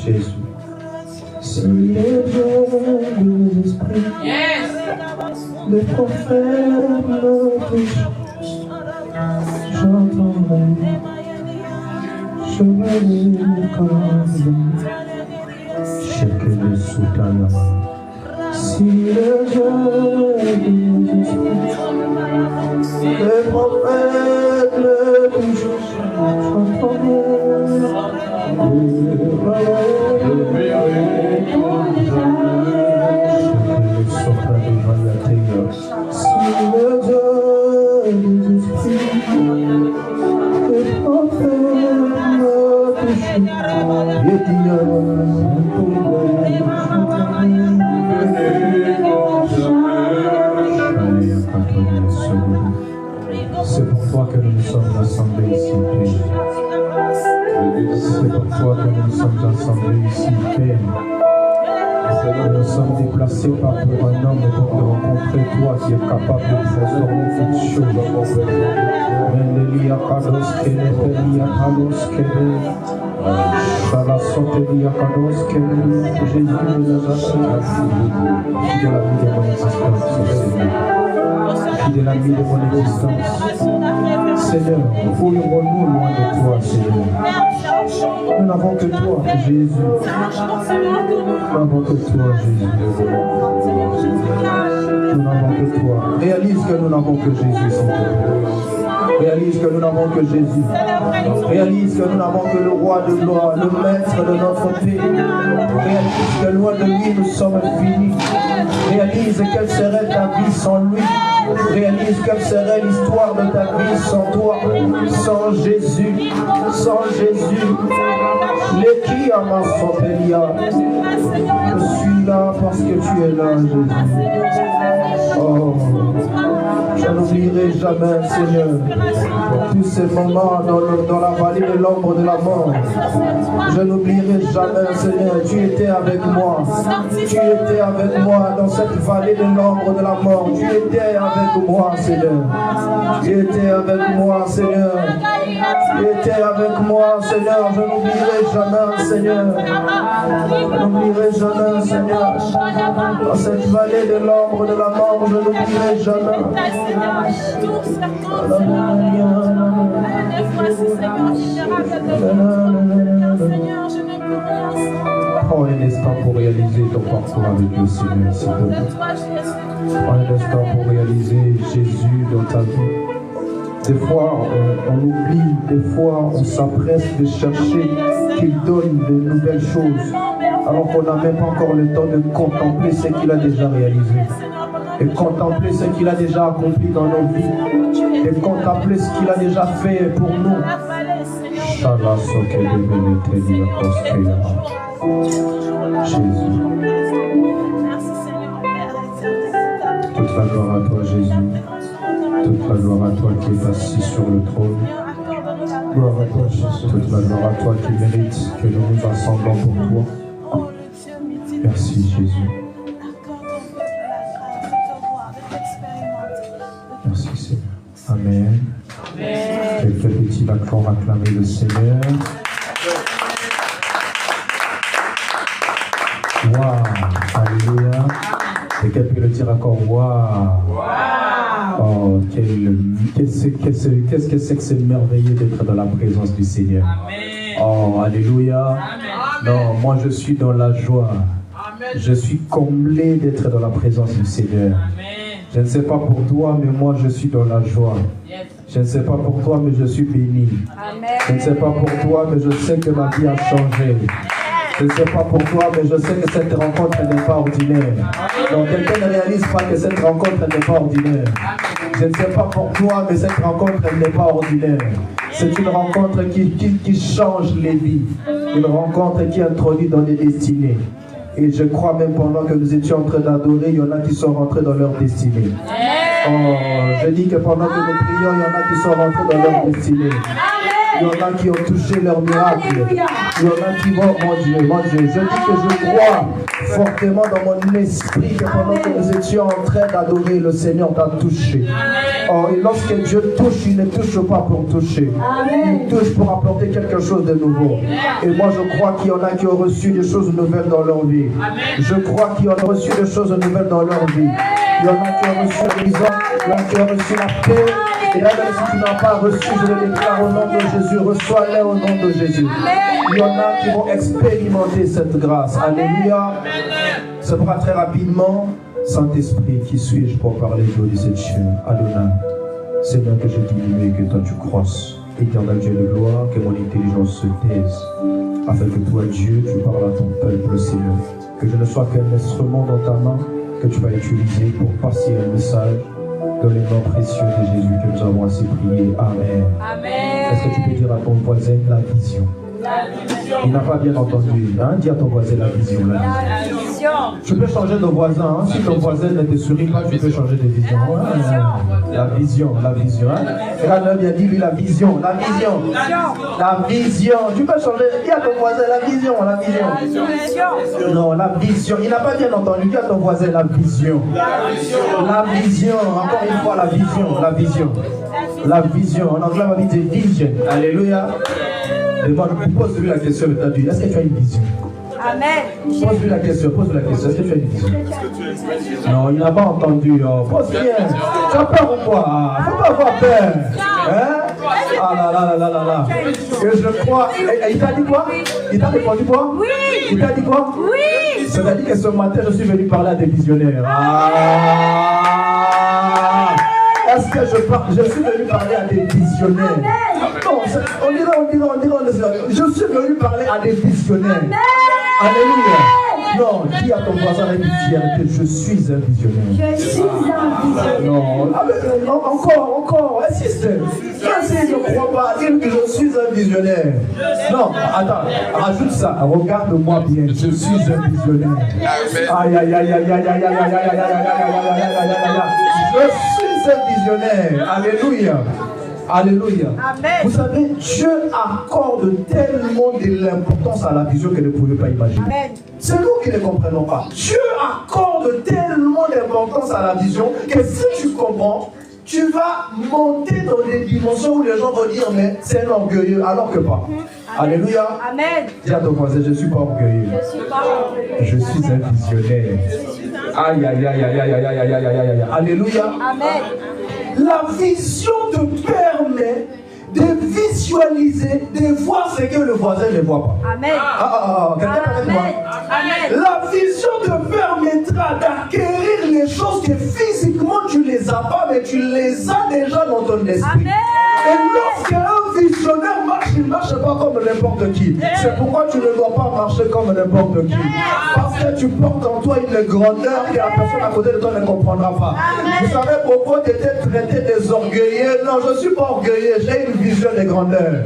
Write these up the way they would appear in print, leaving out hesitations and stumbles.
Jésus. C'est le Dieu des esprits. Yes. Les prophètes me touchent. J'entendrai. Je me dis comme Shekele Soutana. Si le Dieu des esprits, les prophètes me touchent. J'entendrai. C'est pour toi que nous sommes rassemblés ici, Père. C'est pour toi que nous sommes rassemblés ici, Père. Nous sommes déplacés par pour un homme pour te rencontrer, toi qui es capable de transformer toutes choses. Mendelia Kados Kele, Pelia Kados Kele, Salasotelia Kados Kele, Jésus de Nazareth, qui de la vie de mon existence, Seigneur. Qui de la vie de mon existence. Seigneur, fouillons-nous loin de toi, Seigneur. Nous n'avons que toi, Jésus. Nous n'avons que toi, Jésus. Nous n'avons que toi. Réalise que nous n'avons que Jésus, Seigneur. Réalise que nous n'avons que Jésus. Réalise que nous n'avons que le roi de gloire, le maître de notre pays. Réalise que loin de lui, nous sommes finis. Réalise quelle serait ta vie sans lui. Réalise quelle serait l'histoire de ta vie sans toi, sans Jésus, sans Jésus. L'équipe à ma Sotelia. Je suis là parce que tu es là, Jésus. Oh, je n'oublierai jamais, Seigneur, tous ces moments dans la vallée de l'ombre de la mort. Je n'oublierai jamais, Seigneur, tu étais avec moi. Tu étais avec moi dans cette vallée de l'ombre de la mort. Tu étais avec moi, Seigneur. Tu étais avec moi, Seigneur. Tu étais avec moi, Seigneur. Je n'oublierai jamais, Seigneur. Je n'oublierai jamais, Seigneur. Dans cette vallée de l'ombre de la mort, je n'oublierai jamais. Prends un instant pour réaliser ton parcours avec le Seigneur, s'il te plaît. Prends un instant pour réaliser Jésus dans ta vie. Des fois, on oublie, des fois, on s'empresse de chercher qu'il donne de nouvelles choses, alors qu'on n'a même pas encore le temps de contempler ce qu'il a déjà réalisé. Et contempler ce qu'il a déjà accompli dans nos vies. Et contempler ce qu'il a déjà fait pour nous. Jésus. Toute la gloire à toi, Jésus. Toute la gloire à toi qui est assis sur le trône. Gloire à toi, Jésus. Toute la gloire à toi qui mérite que nous nous assemblons pour toi. Merci, Jésus. Merci, Seigneur. Amen. Quelques petits acclams acclamer le Seigneur. Waouh, alléluia. Et qu'elle peut le dire encore, waouh. Oh, qu'est-ce que c'est que c'est merveilleux d'être dans la présence du Seigneur. Oh, alléluia. Non, moi je suis dans la joie. Je suis comblé d'être dans la présence du Seigneur. Je ne sais pas pour toi, mais moi je suis dans la joie. Je ne sais pas pour toi, mais je suis béni. Je ne sais pas pour toi, mais je sais que ma vie a changé. Je ne sais pas pour toi, mais je sais que cette rencontre n'est pas ordinaire. Donc quelqu'un ne réalise pas que cette rencontre n'est pas ordinaire. Je ne sais pas pour toi, mais cette rencontre n'est pas ordinaire. C'est une rencontre qui change les vies. Une rencontre qui introduit dans les destinées. Et je crois même pendant que nous étions en train d'adorer, il y en a qui sont rentrés dans leur destinée. Oh, je dis que pendant que nous prions, il y en a qui sont rentrés dans leur destinée. Il y en a qui ont touché leur miracle. Il y en a qui vont, mon Dieu, je dis que je crois fortement dans mon esprit que pendant que nous étions en train d'adorer, le Seigneur t'a touché. Oh, et lorsque Dieu touche, il ne touche pas pour toucher. Il touche pour apporter quelque chose de nouveau. Et moi, je crois qu'il y en a qui ont reçu des choses nouvelles dans leur vie. Je crois qu'il y en a reçu des choses nouvelles dans leur vie. Il y en a qui ont reçu la guérison, il y en a qui ont reçu la paix. Et là, même si tu n'as pas reçu, je le déclare au nom de Jésus, reçois-les au nom de Jésus. Il y en a qui vont expérimenter cette grâce. Alléluia. Ce sera très rapidement. Saint-Esprit, qui suis-je pour parler de cette chaîne? Adonai, Seigneur, que je diminue et que toi tu crosses. Éternel Dieu de gloire, que mon intelligence se taise, afin que toi, Dieu, tu parles à ton peuple, Seigneur. Que je ne sois qu'un instrument dans ta main, que tu vas utiliser pour passer un message dans les noms précieux de Jésus que nous avons assez prié. Amen. Amen. Est-ce que tu peux dire à ton voisin la vision? Il n'a pas bien entendu. Hein? Dis à ton voisin la vision. La vision. Tu peux changer de voisin. Hein? Si ton voisin ne te sourit pas, tu peux changer de vision. La vision. La vision. Hein? Regarde, l'homme a dit lui la vision. La vision. La vision. Tu peux changer. Dis à ton voisin la vision. La vision. Non, la vision. Il n'a pas bien entendu. Dis à ton voisin la vision. La vision. Encore une fois, la vision. La vision. La vision. En anglais, on va dire vision. Alléluia. Pose-lui la question, est-ce que tu as une vision? Amen. Pose-lui la question, est-ce que tu as une vision? Non, il n'a pas entendu. Oh. Pose bien. Tu as peur ou quoi? Il ne faut pas avoir peur. Hein? Ah là. Et je crois. Et il t'a dit quoi? Il t'a répondu quoi? Oui. Il t'a dit quoi? Oui. C'est-à-dire que ce matin, je suis venu parler à des visionnaires. Est-ce que je suis venu parler à des visionnaires? Non, on dira, je suis venu parler à des visionnaires. Alléluia. Non, dis à ton voisin avec fierté, je suis un visionnaire. Je suis un visionnaire. Non, encore, insiste. Si je ne crois pas, dire que je suis un visionnaire. Non, attends, rajoute ça. Regarde-moi bien, je suis un visionnaire. Aïe. Je suis un visionnaire. Alléluia. Alléluia. Amen. Vous savez, Dieu accorde tellement de l'importance à la vision qu'elle ne pouvait pas imaginer. Amen. C'est nous qui ne comprenons pas. Dieu accorde tellement d'importance à la vision que si tu comprends, tu vas monter dans des dimensions où les gens vont dire mais c'est un orgueilleux, alors que pas. Amen. Alléluia. Amen. Dis à ton voisin, je ne suis pas orgueilleux. Je suis un visionnaire. Aïe. Alléluia. Amen. La vision te permet de visualiser, de voir ce que le voisin ne voit pas. Amen. Amen. La vision te permettra d'acquérir les choses que physiquement tu ne les as pas, mais tu les as déjà dans ton esprit. Amen. Et lorsqu'un visionnaire marche, il ne marche pas comme n'importe qui. C'est pourquoi tu ne dois pas marcher comme n'importe qui. Parce que tu portes en toi une grandeur que la personne à côté de toi ne comprendra pas. Vous savez pourquoi tu étais traité des orgueilleux? Non, je ne suis pas orgueilleux, j'ai une vision de grandeur.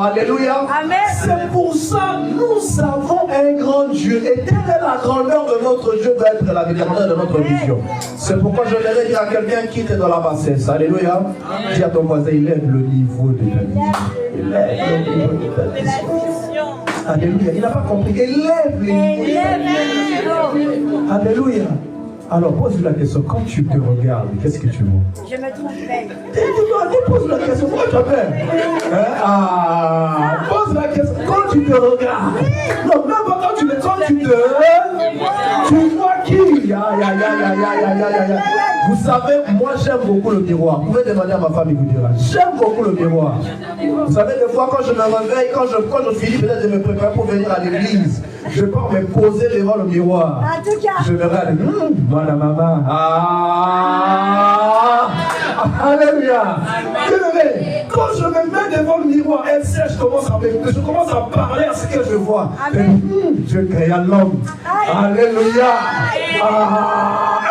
Alléluia. C'est pour ça nous avons un grand Dieu. Et telle est la grandeur de notre Dieu doit être la grandeur de notre vision. C'est pourquoi je voudrais dire à quelqu'un qui est dans la bassesse. Alléluia. Dis à ton voisin, il lève le niveau de ta vision. Il lève le niveau de ta vision. Alléluia. Il n'a pas compris. Il lève le niveau. Alléluia. Alors pose la question, quand tu te regardes, qu'est-ce que tu vois? Je me trouve belle. Pose la question, pourquoi tu as peur? Pose la question, quand tu te regardes. Non, même quand tu vois qui? Vous savez, moi j'aime beaucoup le miroir. Vous pouvez demander à ma femme, il vous dira. J'aime beaucoup le miroir. Vous savez, des fois quand je me réveille, quand je finis peut-être de me préparer pour venir à l'église, je pars me poser devant le miroir. En tout cas. Je me regarde, moi la maman. Alléluia. Quand je me mets devant le miroir, elle sait, je commence à parler à ce que je vois. Je crée un homme. Alléluia.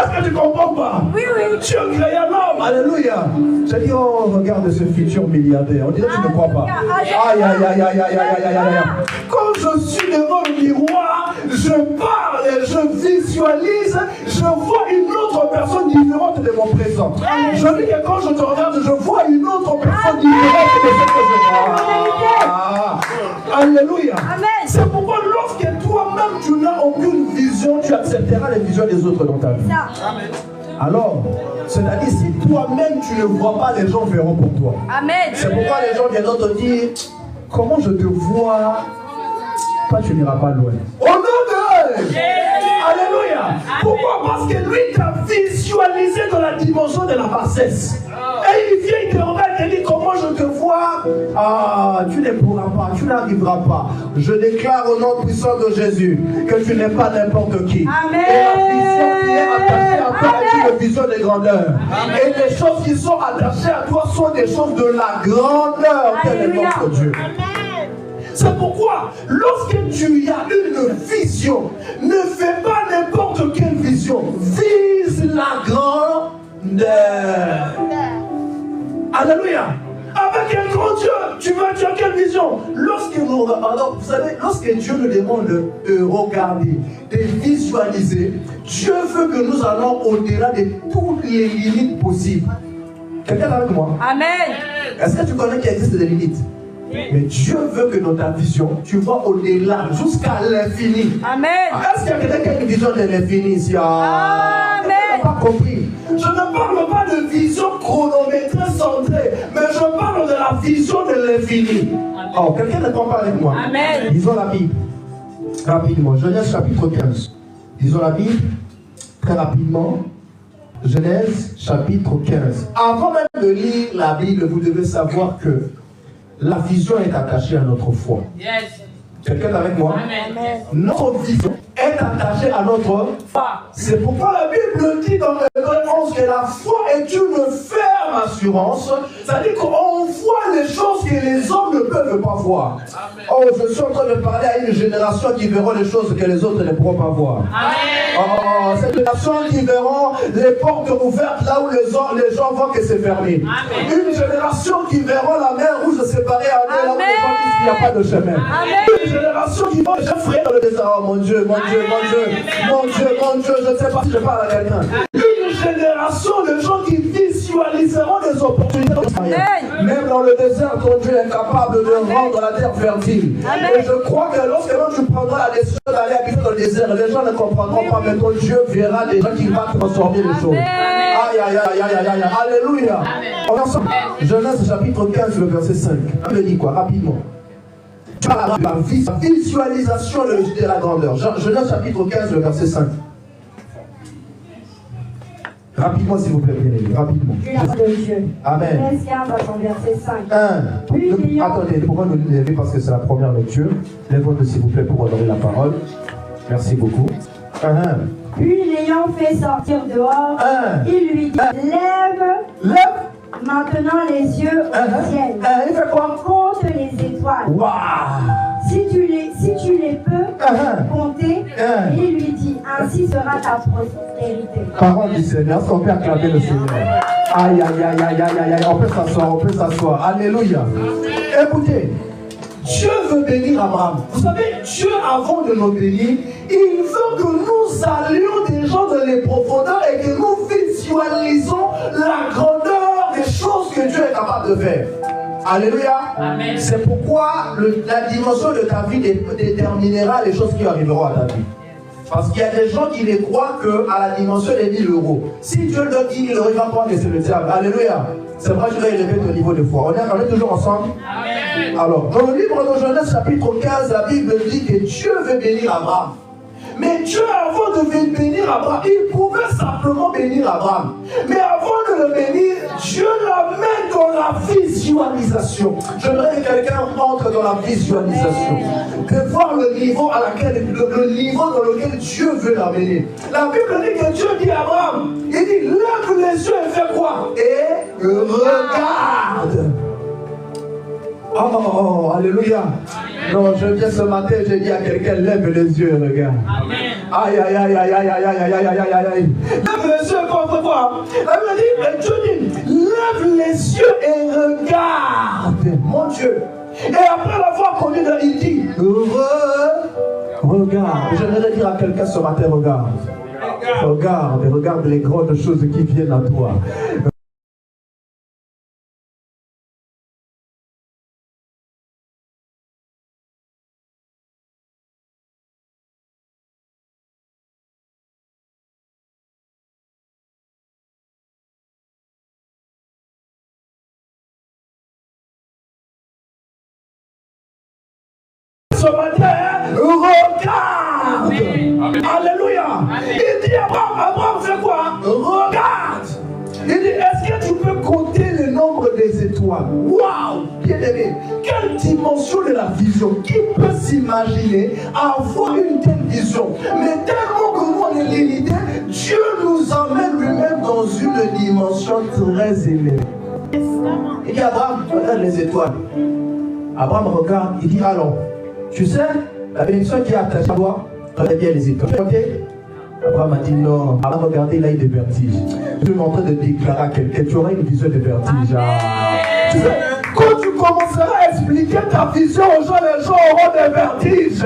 Est-ce que tu comprends pas? Oui, oui. Dieu crée un homme. Alléluia. J'ai dit, oh, regarde ce futur milliardaire. On dirait que tu ne crois pas. Aïe, aïe, aïe, aïe, aïe, aïe, aïe, aïe, aïe. Quand je suis devant le miroir, je parle, je visualise, je vois une autre personne différente de mon présent. Je dis que quand je te regarde, je vois une autre personne différente de ce que je vois. Alléluia. C'est pourquoi lorsque toi-même tu n'as aucune vision, tu accepteras les visions des autres dans ta vie. Amen. Alors, c'est-à-dire si toi-même tu ne vois pas, les gens verront pour toi. Amen. C'est pourquoi les gens viennent te dire, comment je te vois, toi tu n'iras pas loin. Au nom de Dieu. Alléluia. Pourquoi? Parce que lui t'a visualisé dans la dimension de la bassesse. Et il vient, il te regarde et dit, comment je te vois? Ah, tu ne pourras pas, tu n'arriveras pas. Je déclare au nom puissant de Jésus que tu n'es pas n'importe qui. Amen. Et la vision qui est attachée à toi est une vision de grandeur. Amen. Et les choses qui sont attachées à toi sont des choses de la grandeur qu'elle est notre Dieu. Amen. C'est pourquoi, lorsque tu as une vision, ne fais pas n'importe quelle vision. Vise la grandeur. Alléluia. Avec un grand Dieu, tu as quelle vision? Alors, vous savez, lorsque Dieu nous demande de regarder, de visualiser, Dieu veut que nous allons au-delà de toutes les limites possibles. Quelqu'un est avec moi? Amen. Est-ce que tu connais qu'il existe des limites? Mais Dieu veut que dans ta vision, tu vas au-delà, jusqu'à l'infini. Amen. Est-ce qu'il y a quelqu'un qui a une vision de l'infini ici? Amen. Tu n'as pas compris. Je ne parle pas de vision chronométrée centrée, mais je parle de la vision de l'infini. Oh, quelqu'un ne comprend pas avec moi? Amen. Lisons la Bible. Rapidement. Genèse chapitre 15. Lisons la Bible. Très rapidement. Genèse chapitre 15. Avant même de lire la Bible, vous devez savoir que la vision est attachée à notre foi. Yes. Quelqu'un est avec moi? Amen. Notre vision est attachée à notre foi. C'est pourquoi la Bible dit dans Hébreux 11 que la foi est une ferme assurance. C'est-à-dire qu'on voit les choses que les hommes ne peuvent pas voir. Amen. Oh, je suis en train de parler à une génération qui verront les choses que les autres ne pourront pas voir. Amen. Oh, cette génération qui verront les portes ouvertes là où les gens voient que c'est fermé. Amen. Une génération qui verront la mer rouge séparée en deux là où les gens disent qu'il n'y a pas de chemin. Amen. Une génération qui va se frayer dans le désert. Oh mon Dieu, mon Dieu, mon Dieu, mon Dieu, mon Dieu, je ne sais pas si je parle à quelqu'un. Une génération de gens qui visualiseront des opportunités. Amen. Même dans le désert, ton Dieu est capable de rendre la terre fertile. Amen. Et je crois que lorsque tu prendras la décision d'aller habiter dans le désert, les gens ne comprendront pas, mais ton Dieu verra des gens qui vont transformer les choses. Aïe, aïe, aïe, aïe, aïe, aïe, alléluia. On est ensemble. Genèse chapitre 15, le verset 5. On me dit quoi, rapidement. La visualisation de la grandeur. Genèse chapitre 15, le verset 5. Rapidement, s'il vous plaît, bien aimé, rapidement. Amen. Genèse 15 à son verset 5. Attendez, pourquoi nous lever parce que c'est la première lecture. Lève-vous, s'il vous plaît, pour honorer la parole. Merci beaucoup. Puis l'ayant fait sortir dehors, il lui dit, lève maintenant les yeux au ciel. Il fait quoi? Compte les étoiles. Wow. Si tu les peux compter, il lui dit, ainsi sera ta prospérité. Parole du Seigneur, on peut acclamer le Seigneur. Aïe, aïe, aïe, aïe, aïe, aïe, on peut s'asseoir, Alléluia. Écoutez, Dieu veut bénir Abraham. Vous savez, Dieu, avant de nous bénir, il veut que nous allions des gens dans les profondeurs et que nous visualisons la grandeur des choses que Dieu est capable de faire. Alléluia. Amen. C'est pourquoi la dimension de ta vie déterminera les choses qui arriveront à ta vie. Parce qu'il y a des gens qui ne croient qu'à la dimension des 1000 euros. Si Dieu donne 10 000 euros, il va prendre et c'est le diable. Alléluia. C'est vrai que je vais élever ton niveau de foi. On est toujours ensemble? Amen. Alors, dans le livre de Genèse chapitre 15, la Bible dit que Dieu veut bénir Abraham. Mais Dieu, avant de bénir Abraham, il pouvait simplement bénir Abraham. Mais avant de le bénir, Dieu l'amène dans la visualisation. J'aimerais que quelqu'un entre dans la visualisation. De voir le niveau dans lequel Dieu veut l'amener. La Bible dit que Dieu dit à Abraham, il dit, lève les yeux et fais quoi? Et regarde. Oh, alléluia. Non, je viens ce matin, j'ai dit à quelqu'un, lève les yeux et regarde. Amen. Aïe, aïe, aïe, aïe, aïe, aïe, aïe, aïe, aïe, aïe. Lève les fois, la Bible dit, Dieu dit, lève les yeux et regarde, mon Dieu. Et après l'avoir connu, il dit, regarde. J'aimerais dire à quelqu'un ce matin, regarde. Regarde, regarde les grandes choses qui viennent à toi. Ce matin, regarde. Amen. Alléluia. Amen. Il dit Abraham fait quoi? Regarde. Il dit, est-ce que tu peux compter le nombre des étoiles? Waouh, bien aimé. Quelle dimension de la vision? Qui peut s'imaginer avoir une telle vision? Mais tellement que nous on est limité, Dieu nous emmène lui-même dans une dimension très élevée. Il dit Abraham, regarde les étoiles. Abraham regarde, il dit allons. Tu sais, la bénédiction qui est attachée à toi, regarde bien les étoiles. Ok? Abraham a dit non. Abraham, regardez, il a eu des vertiges. Je suis en train de déclarer à quelqu'un, tu auras une vision de vertige. Tu sais, quand tu commenceras à expliquer ta vision aux gens, les gens auront des vertiges.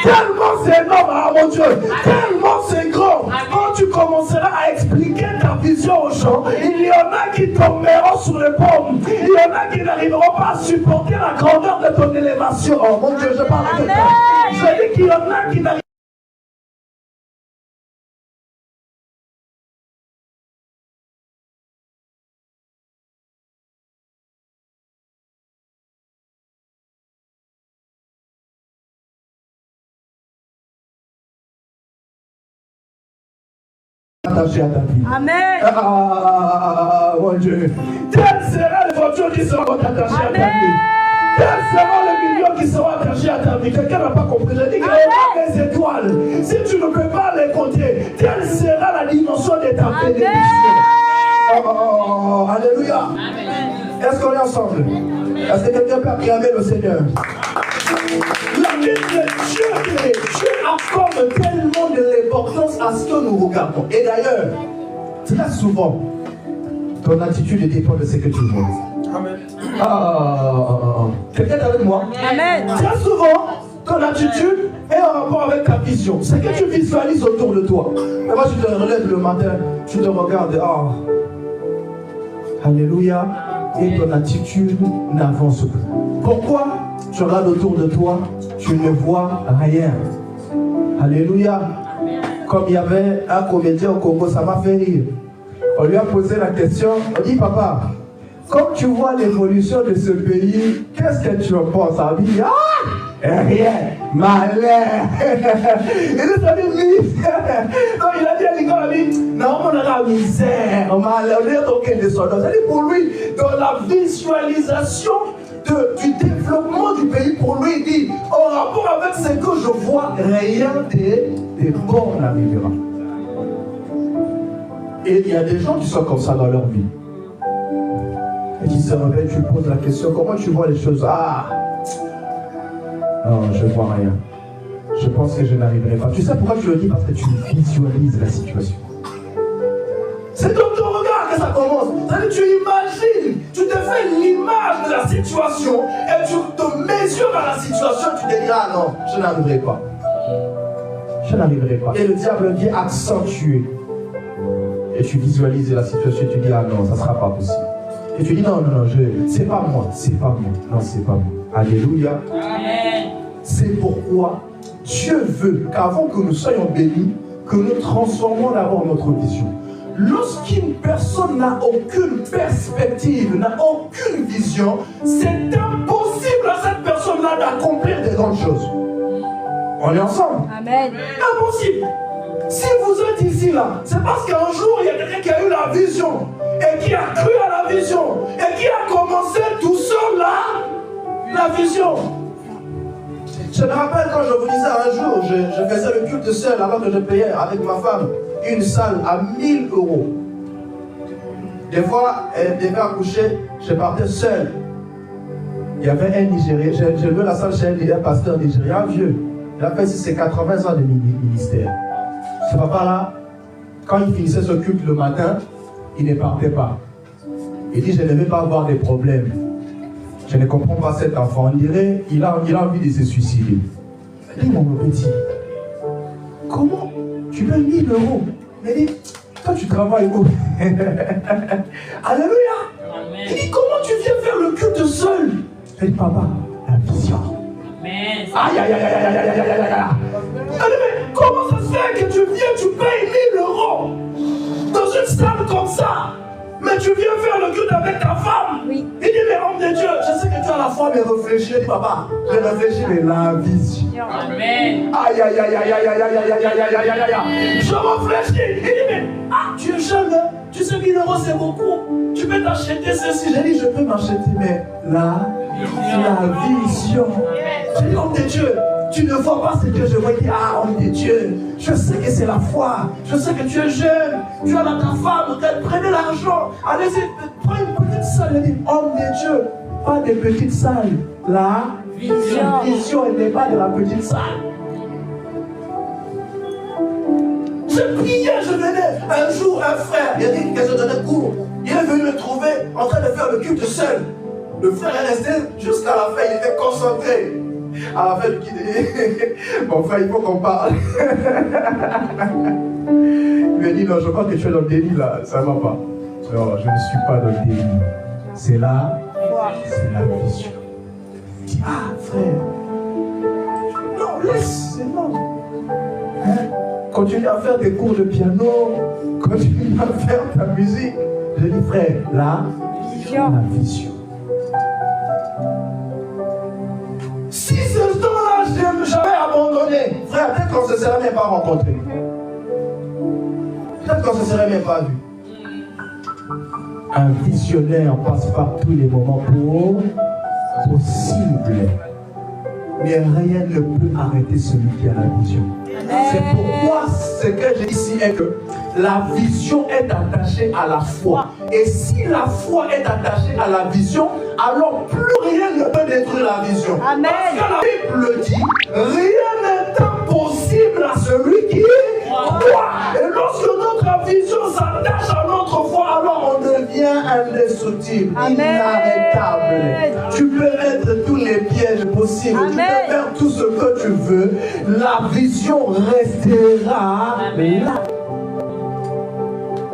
Tellement c'est énorme, mon Dieu. Tellement c'est grand. Quand tu commenceras à expliquer ta vision aux gens, il y en a qui tomberont sur les pommes. Il y en a qui n'arriveront pas à supporter la grandeur de ton élévation. Oh mon Dieu, je parle de toi. Je dis qu'il y en a qui n'arriveront attaché à ta vie. Amen. Mon Dieu. Tel sera les voitures qui seront attachées à ta vie. Tel sera les millions qui seront attachés à ta vie. Quelqu'un n'a pas compris. Je dis qu'il y a des étoiles. Si tu ne peux pas les compter, telle sera la dimension de ta bénédiction. Alléluia. Est-ce qu'on est ensemble? Est-ce que quelqu'un peut acclamer le Seigneur? La Bible de Dieu accorde tellement de l'importance à ce que nous regardons. Et d'ailleurs, très souvent, ton attitude dépend de ce que tu vois. Amen. Quelqu'un est avec moi? Amen. Très souvent, ton attitude est en rapport avec ta vision. Ce que tu visualises autour de toi. Et moi, tu te relèves le matin, tu te regardes. Alléluia. Et ton attitude n'avance plus. Pourquoi? Tu regardes autour de toi, tu ne vois rien. Alléluia. Comme il y avait un comédien au Congo, ça m'a fait rire. On lui a posé la question, on dit papa, comme tu vois l'évolution de ce pays, qu'est-ce que tu en penses? On dit rien, malin. Il a dit à l'école, non, on a la misère, malin, on est aucun de son nom. C'est-à-dire pour lui, dans la visualisation du développement du pays, pour lui, il dit, en rapport avec ce que je vois, rien de bon n'arrivera. Et il y a des gens qui sont comme ça dans leur vie. Et qui se réveillent, tu poses la question, comment tu vois les choses? Non, je ne vois rien. Je pense que je n'arriverai pas. Tu sais pourquoi tu le dis? Parce que tu visualises la situation. C'est dans ton regard que ça commence. C'est-à-dire tu imagines, tu te fais une image de la situation et tu te mesures à la situation, tu te dis non, je n'arriverai pas. Je n'arriverai pas. Et le diable vient accentuer. Et tu visualises la situation et tu dis non, ça ne sera pas possible. Et tu dis non, c'est pas moi, c'est pas moi. Non, c'est pas moi. Alléluia. Amen. C'est pourquoi Dieu veut qu'avant que nous soyons bénis, que nous transformons d'abord notre vision. Lorsqu'une personne n'a aucune perspective, n'a aucune vision, c'est impossible à cette personne-là d'accomplir des grandes choses. On est ensemble? Amen. Impossible. Si vous êtes ici là, c'est parce qu'un jour il y a quelqu'un qui a eu la vision et qui a cru à la vision et qui a commencé tout seul là, la vision. Je me rappelle quand je vous disais un jour, je faisais le culte seul alors que je payais avec ma femme une salle à 1000 €. Des fois, elle devait accoucher, je partais seul. Il y avait un Nigérien, j'ai vu la salle chez un pasteur nigérien, vieux. Il a fait ses 80 ans de ministère. Ce papa-là, quand il finissait ce culte le matin, il ne partait pas. Il dit, je ne vais pas avoir des problèmes. Je ne comprends pas cet enfant. On dirait qu'il a envie de se suicider. Il dit, mon petit, comment tu veux 1000 euros? Il dit, toi tu travailles où? Alléluia. Il dit, comment tu viens faire le culte seul? Il dit, papa, la vision. Aïe, aïe, aïe, aïe, aïe, aïe, aïe, aïe, aïe, aïe. Mais comment ça se fait que tu viens, tu payes 1000 euros dans une salle comme ça? Mais tu viens faire le culte avec ta femme. Oui. Il dit, mais homme de Dieu, je sais que tu as la foi, mais réfléchis. Il dit, papa, je réfléchis, mais la vision. Amen. Aïe, aïe, aïe, aïe, aïe, aïe, aïe, aïe, aïe, aïe, aïe, aïe, aïe. Je réfléchis. Il dit, mais tu es jeune, hein? Tu sais 1000 euros, c'est beaucoup. Tu peux t'acheter ceci. J'ai dit, je peux m'acheter, mais la vision. J'ai dit, homme de Dieu, tu ne vois pas ce que je vois. Il dit, ah, homme de Dieu, je sais que c'est la foi. Je sais que tu es jeune. Tu as là ta femme. Prenez l'argent. Allez-y, prends une petite salle. Il dit, homme de Dieu, pas de petite salle. La vision, elle n'est pas de la petite salle. Je priais, je venais. Un jour, un frère, il a dit que je donnais cours. Il est venu me trouver en train de faire le culte seul. Le frère est resté jusqu'à la fin, il était concentré. À la fin, il dit, mon frère, il faut qu'on parle. Il m'a dit, non, je crois que tu es dans le délit là, ça ne va pas. Non, je ne suis pas dans le délit. C'est là, c'est la vision. Il dit, ah, frère, non, laisse, c'est non. Hein? Continue à faire des cours de piano, continue à faire ta musique. Je dis, frère, la vision. Si ce temps-là, j'avais abandonné, frère, peut-être qu'on ne se serait même pas rencontré. Peut-être qu'on ne se serait même pas vu. Un visionnaire passe par tous les moments possibles. Mais rien ne peut arrêter celui qui a la vision. C'est pourquoi ce que j'ai ici est que la vision est attachée à la foi. Et si la foi est attachée à la vision, alors plus rien ne peut détruire la vision. Amen. Parce que la Bible dit, rien n'est impossible à celui qui croit. Et lorsque notre vision s'attache à notre foi, alors on devient indestructible, inarrêtable. Tu peux mettre tous les pièges possibles, tu peux faire tout ce que tu veux, la vision restera là.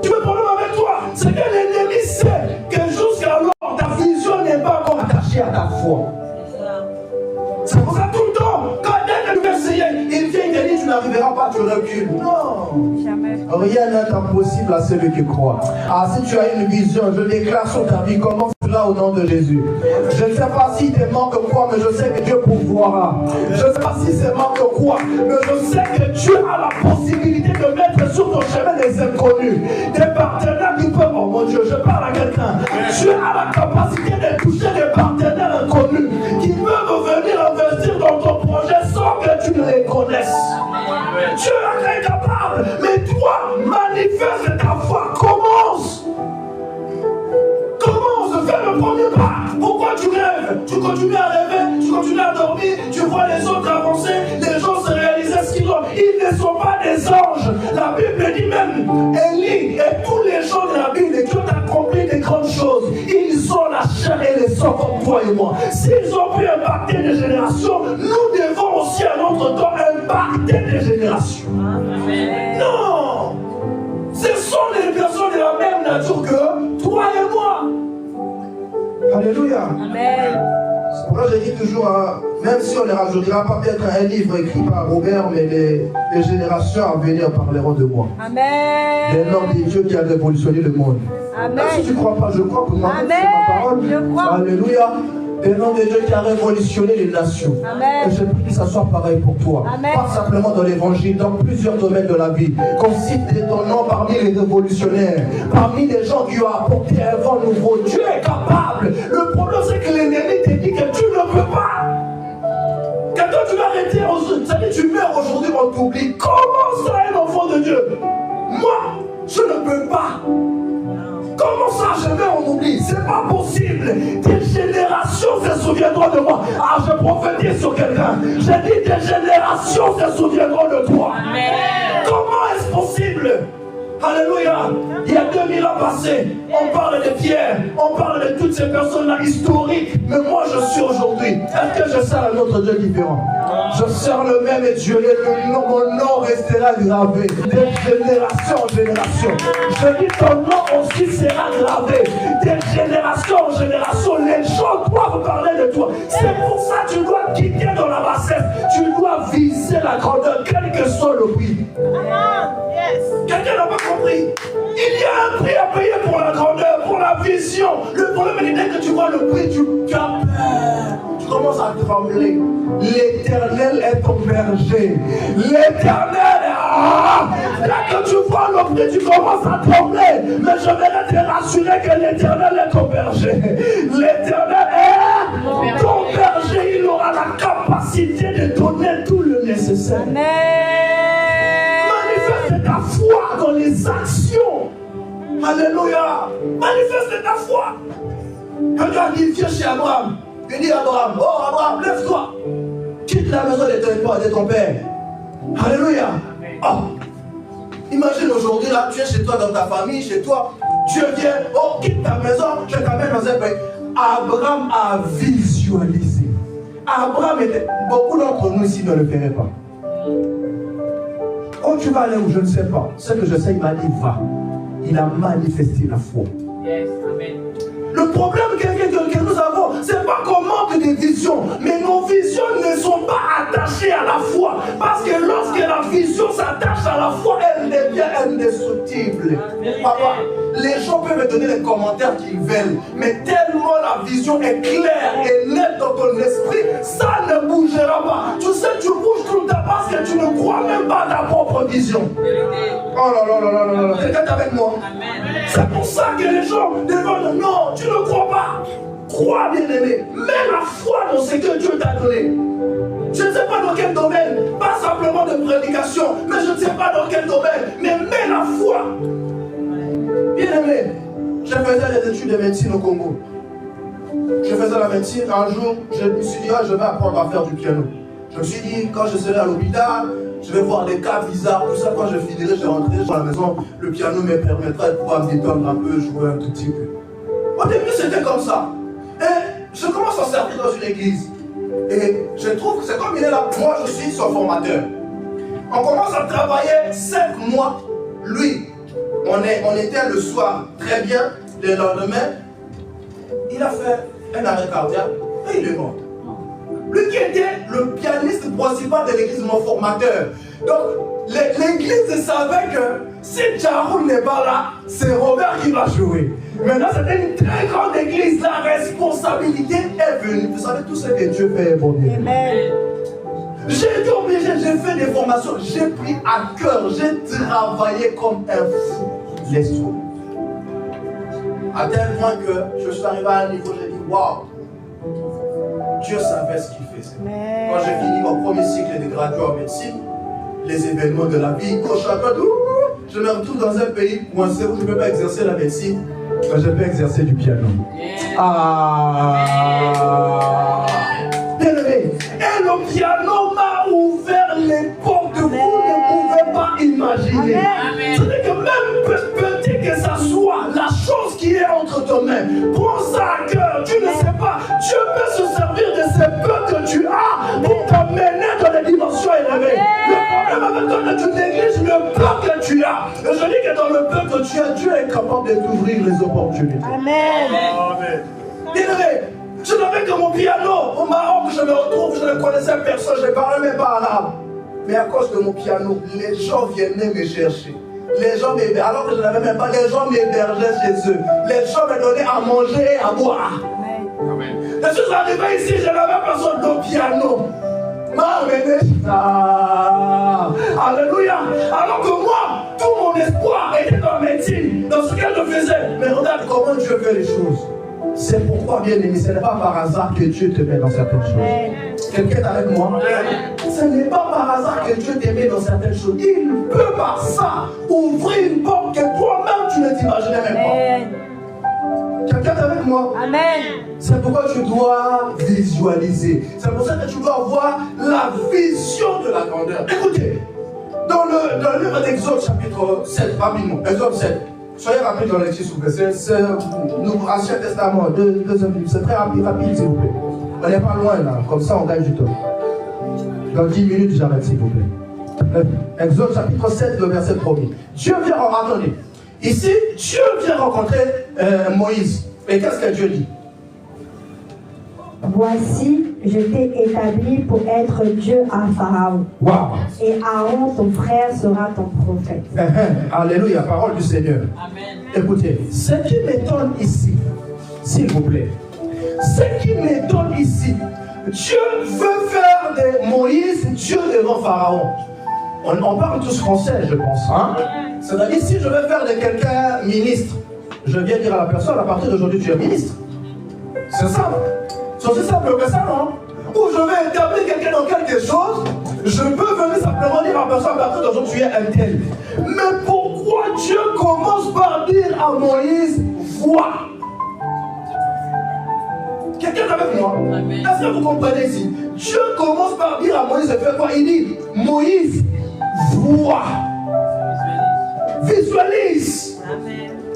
Tu veux problème avec toi, c'est que l'ennemi sait que jusqu'alors ta vision n'est pas encore attachée à ta foi. C'est pour ça tout le temps, quand quelqu'un veut essayer, il vient, il dit tu n'arriveras pas, tu recules. Non, jamais. Rien n'est impossible à celui qui croit. Ah, si tu as une vision, je déclare sur ta vie, commence là au nom de Jésus. Je ne sais pas si te manque quoi, mais je sais que Dieu pourvoira. Je ne sais pas si c'est manque quoi, mais je sais que Dieu a la possibilité de mettre sur ton chemin des inconnus, des partenaires qui peuvent, oh mon Dieu, je parle à quelqu'un. Dieu a la capacité de toucher des partenaires inconnus qui peuvent venir investir dans ton projet sans que tu ne les connaisses. Dieu est capable, mais toi, manifeste ta foi, commence. Fais le premier pas. Pourquoi tu rêves? Tu continues à rêver, tu continues à dormir, tu vois les autres avancer, les gens se réaliser ce qu'ils ont. Ils ne sont pas des anges. La Bible dit même, Élie et tous les gens de la Bible qui ont accompli des grandes choses, ils ont la chair et les sang comme toi et moi. S'ils ont pu impacter des générations, nous devons aussi à notre temps impacter des générations. Amen. Non! Ce sont des personnes de la même nature que toi et moi. Alléluia. Amen. C'est pourquoi je dis toujours, même si on ne rajoutera pas peut-être un livre écrit par Robert, mais les générations à venir parleront de moi. Amen. Les noms de Dieu qui a révolutionné le monde. Amen. Même si tu ne crois pas, je crois que moi, c'est ma parole. Je crois. Alléluia. Le nom de Dieu qui a révolutionné les nations. Amen. Et je prie que ça soit pareil pour toi. Amen. Pas simplement dans l'évangile, dans plusieurs domaines de la vie. Qu'on cite ton nom parmi les révolutionnaires, parmi les gens qui ont apporté un vent nouveau. Dieu est capable. Le problème, c'est que l'ennemi te dit que tu ne peux pas. Quand tu vas arrêter, c'est-à-dire tu meurs aujourd'hui, on t'oublie. Comment ça, un enfant de Dieu? Moi, je ne peux pas. Comment ça, jamais on oublie? C'est pas possible. Des générations se souviendront de moi. Ah, je prophétise sur quelqu'un. J'ai dit des générations se souviendront de toi. Amen. Comment est-ce possible? Alléluia. Il y a 2000 ans passés, on parle de Pierre, on parle de toutes ces personnes-là historiques. Mais moi, je suis aujourd'hui. Est-ce que je sers un autre Dieu différent? Je sers le même Dieu. Mon nom restera gravé de génération en génération. Je dis ton nom aussi sera gravé de génération en génération. Les gens doivent parler de toi. C'est pour ça que tu dois quitter dans la bassesse. Tu dois viser la grandeur, quel que soit le prix. Quelqu'un n'a pas compris. Il y a un prix à payer pour la grandeur, pour la vision. Le problème est dès que tu vois le prix, tu as peur. Tu commences à trembler. L'Éternel est ton berger. L'Éternel est... Là que tu vois le prix, tu commences à trembler. Mais je vais te rassurer que l'Éternel est ton berger. L'Éternel est ton berger. Il aura la capacité de donner tout le nécessaire. Amen. Manifeste ta foi dans les actions. Alléluia. Manifeste ta foi. Quelqu'un dit, viens chez Abraham. Il dit à Abraham, oh Abraham, lève-toi. Quitte la maison de ton père. Alléluia. Oh. Imagine aujourd'hui, là, tu es chez toi, dans ta famille, chez toi. Dieu vient, oh, quitte ta maison, je t'amène dans un pays. Abraham a visualisé. Abraham était... Beaucoup d'entre nous ici ne le feraient pas. Oh, tu vas aller où je ne sais pas. Ce que je sais, il m'a dit, va. Il a manifesté la foi. Yes, amen. Le problème que nous avons, c'est pas qu'on manque de vision, mais nos visions ne sont pas attachées à la foi. Parce que lorsque la vision s'attache à la foi, elle devient indestructible. Papa, les gens peuvent me donner les commentaires qu'ils veulent, mais tellement la vision est claire et nette dans ton esprit, ça ne bougera pas. Tu sais, tu bouges tout le temps parce que tu ne crois même pas à ta propre vision. Oh là là là là là là, quelqu'un est avec moi? C'est pour ça que les gens demandent, non, tu ne crois pas. Crois, bien-aimé. Mets la foi dans ce que Dieu t'a donné. Je ne sais pas dans quel domaine, pas simplement de prédication, mais je ne sais pas dans quel domaine, mais mets la foi. Bien-aimé, je faisais des études de médecine au Congo. Je faisais la médecine, un jour, je me suis dit, ah, je vais apprendre à faire du piano. Je me suis dit, quand je serai à l'hôpital, je vais voir des cas bizarres, tout ça, quand je finirai, je rentrerai à la maison, le piano me permettra de pouvoir me détendre un peu, jouer un tout petit peu. Au début, c'était comme ça. Et je commence à servir dans une église. Et je trouve que c'est comme il est là. Moi, je suis son formateur. On commence à travailler 5 mois. Lui, on était le soir très bien. Le lendemain, il a fait un arrêt cardiaque et il est mort. Lui qui était le pianiste principal de l'église, mon formateur. Donc, l'église savait que si Jaroul n'est pas là, c'est Robert qui va jouer. Maintenant, c'était une très grande église. La responsabilité est venue. Vous savez, tout ce que Dieu fait est bon. Amen. J'ai été obligé, j'ai fait des formations, j'ai pris à cœur, j'ai travaillé comme un fou l'instrument. À tel point que je suis arrivé à un niveau, j'ai dit, waouh, Dieu savait ce qu'il faisait. Quand j'ai fini mon premier cycle de graduat en médecine, les événements de la vie, quand je me retrouve dans un pays coincé où je ne peux pas exercer la médecine, mais je peux exercer du piano. Ah! Bien-aimé, et le piano m'a ouvert les portes que vous ne pouvez pas imaginer. C'est-à-dire que même petit que ça soit, la chose qui est entre tes mains, prends ça à cœur. Tu ne sais pas, Dieu peut se servir de ces peu que tu as pour t'amener dans les dimensions élevées. Le problème avec toi, c'est que tu négliges le peu que tu as. Et je dis que dans le peu que tu as, Dieu est capable de t'ouvrir les opportunités. Amen. Bien-aimé, je n'avais que mon piano. Au Maroc, je me retrouve, je ne connaissais personne, je ne parlais même pas arabe. Mais à cause de mon piano, les gens venaient me chercher. Les gens m'hébergeaient, alors que je n'avais même pas, les gens m'hébergeaient chez eux. Les gens me donnaient à manger et à boire. Amen. Je suis arrivé ici, je n'avais personne de piano. Alléluia. Alors que moi, tout mon espoir était dans la médecine, dans ce qu'elle faisait. Mais regarde comment Dieu fait les choses. C'est pourquoi, bien aimé, ce n'est pas par hasard que Dieu te met dans certaines choses. Quelqu'un est avec moi? Ce n'est pas par hasard que Dieu te met dans certaines choses. Il peut par ça ouvrir une porte que toi-même tu ne t'imaginais même pas. Quelqu'un est avec moi? Amen. C'est pourquoi tu dois visualiser. C'est pour ça que tu dois avoir la vision de la grandeur. Écoutez, Dans le livre d'Exode, chapitre 7, rapidement, Exode 7. Soyez rapide dans les s'il vous plaît. C'est l'Ancien Testament, deuxième livre. C'est très rapide, s'il vous plaît. On n'est pas loin là, comme ça on gagne du temps. Dans 10 minutes, j'arrête, s'il vous plaît. Exode chapitre 7, le verset 1er. Dieu vient attendez. Ici, Dieu vient rencontrer Moïse. Et qu'est-ce que Dieu dit? Voici, je t'ai établi pour être Dieu à Pharaon. Wow. Et Aaron, ton frère, sera ton prophète. Alléluia, parole du Seigneur. Amen. Écoutez, ce qui m'étonne ici, s'il vous plaît, ce qui m'étonne ici, Dieu veut faire de Moïse Dieu devant Pharaon. On parle tous français, je pense. Hein? C'est-à-dire, si je veux faire de quelqu'un ministre, je viens dire à la personne, à partir d'aujourd'hui, tu es ministre. C'est simple. C'est aussi simple que ça, non? Ou je vais établir quelqu'un dans quelque chose, je peux venir simplement dire à la personne, à partir d'aujourd'hui, tu es un tel. Mais pourquoi Dieu commence par dire à Moïse, vois? Quelqu'un est avec moi? Est-ce que vous comprenez ici? Dieu commence par dire à Moïse, fait quoi? Il dit, Moïse, vois. Visualise.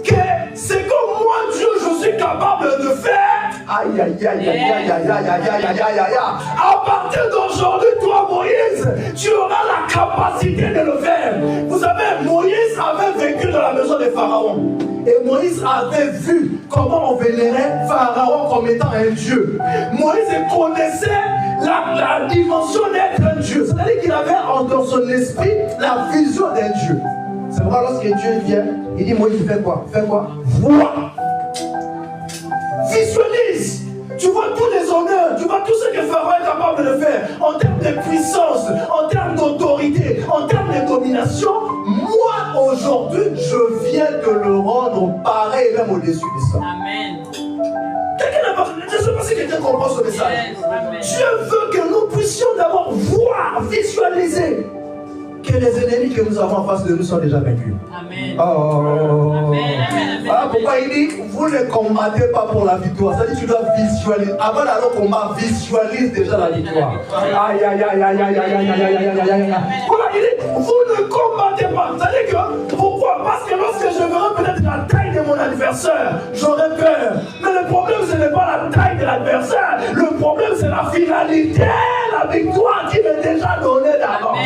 Que c'est comme moi, Dieu, je suis capable de faire. Aïe, aïe, aïe, aïe, aïe, aïe, aïe, aïe, aïe, aïe, aïe, aïe. À partir d'aujourd'hui, toi, Moïse, tu auras la capacité de le faire. Vous savez, Moïse avait vécu dans la maison de Pharaon. Et Moïse avait vu comment on vénérait Pharaon comme étant un dieu. Moïse connaissait la dimension d'être un dieu. C'est-à-dire qu'il avait dans son esprit la vision d'un dieu. C'est pourquoi lorsque Dieu vient, il dit Moïse, fais quoi? Fais quoi? Vois. Visualise. Tu vois tous les honneurs, tu vois tout ce que Pharaon est capable de faire en termes de puissance, en termes d'autorité, en termes de domination. Moi, aujourd'hui, je viens de le rendre pareil, même au-dessus de ça. Amen. Je ne sais pas si quelqu'un comprend ce message. Yes, Dieu veut que nous puissions d'abord voir, visualiser que les ennemis que nous avons en face de nous sont déjà vaincus. Amen. Oh. Amen. Voilà pourquoi il dit, vous ne combattez pas pour la victoire. C'est-à-dire que tu dois visualiser. Avant d'aller au combat, visualise déjà la victoire. Aïe, aïe, aïe, aïe, aïe, aïe, aïe, aïe, aïe, aïe, aïe, aïe. Voilà, il dit, vous ne combattez pas. C'est-à-dire que, pourquoi? Parce que lorsque je verrai peut-être la taille de mon adversaire, j'aurai peur. Mais le problème, ce n'est pas la taille de l'adversaire. Le problème, c'est la finalité, la victoire qui m'est déjà donnée d'avance.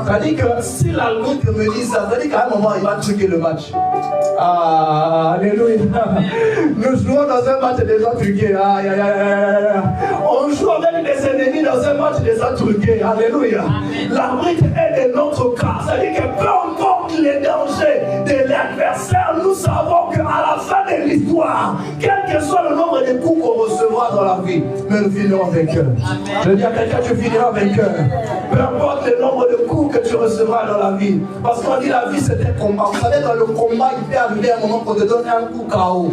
C'est-à-dire que si la lutte me dit ça, c'est-à-dire qu'à un moment, il va truquer le match. Ah, alléluia. Nous jouons dans un match déjà truqué. Aïe, aïe, aïe. On joue avec des ennemis dans un match déjà truqué. Alléluia. L'arbitre est de notre cas. C'est-à-dire que peu importe les dangers de l'adversaire, nous savons qu'à la fin de l'histoire, quel que soit le nombre de coups qu'on recevra dans la vie, mais nous finirons vainqueurs. Je dis à quelqu'un, tu finiras vainqueur. Peu importe le nombre de coups que tu recevras dans la vie. Parce qu'on dit la vie c'est un combat. Vous savez, dans le combat, il peut arriver un moment qu'on te donne un coup KO.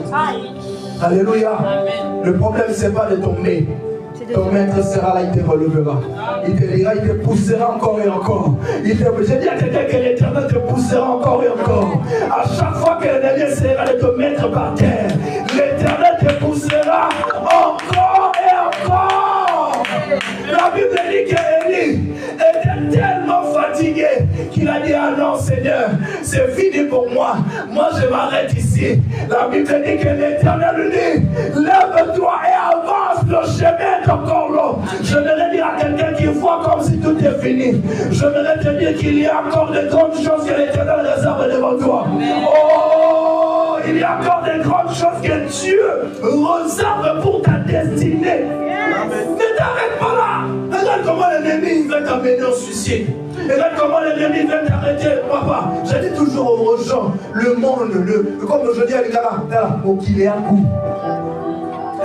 Alléluia. Amen. Le problème, c'est pas de tomber. Ton maître sera là, il te relevera. Il te dira, il te poussera encore et encore. Je dis à quelqu'un que l'Éternel te poussera encore et encore. À chaque fois que l'ennemi essaiera de te mettre par terre, l'Éternel te poussera encore et encore. La Bible dit qu'Élie était tellement fatigué qu'il a dit, ah non Seigneur, c'est fini pour moi. Moi je m'arrête ici. La Bible dit que l'Éternel lui dit, lève-toi et avance, le chemin est encore long. Je voudrais dire à quelqu'un qui voit comme si tout est fini. Je voudrais te dire qu'il y a encore de grandes choses que l'Éternel réserve devant toi. Oh, il y a encore de grandes choses que Dieu réserve pour ta destinée. Ne t'arrête pas là. Regarde comment l'ennemi veut t'amener au suicide. Regarde comment l'ennemi veut t'arrêter. Papa, je dis toujours aux gens, le monde, comme je dis à l'État, pour qu'il ait un coup.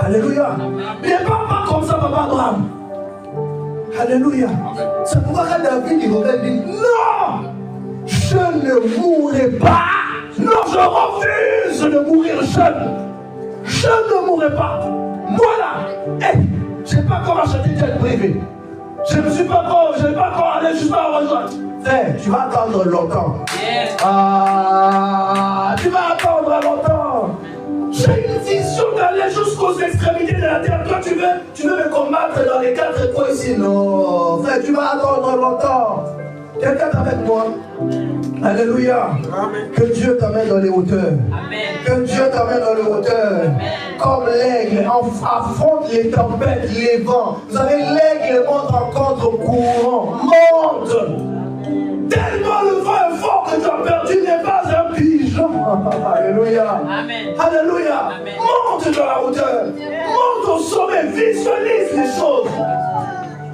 Alléluia. Ne parle pas comme ça, papa Abraham. Alléluia. C'est pourquoi quand David il revient, il dit, non, je ne mourrai pas. Non, je refuse de mourir jeune. Je ne mourrai pas. Moi là, je n'ai pas encore acheté une jet privée. Je n'ai pas encore allé jusqu'à rejoindre. Tu vas attendre longtemps. Ah, tu vas attendre longtemps. J'ai une vision d'aller jusqu'aux extrémités de la terre. Toi, tu veux me combattre dans les 4 coins ici. Non, frère, tu vas attendre longtemps. Quelqu'un est avec moi? Alléluia. Que Dieu t'amène dans les hauteurs. Que Dieu t'amène dans les hauteurs. Comme l'aigle affronte les tempêtes, les vents. Vous savez, l'aigle monte en contre-courant. Monte. Tellement le vent est fort que tu as perdu, n'est pas un pigeon. Alléluia. Amen. Alléluia. Amen. Monte dans la hauteur. Monte au sommet. Visualise les choses.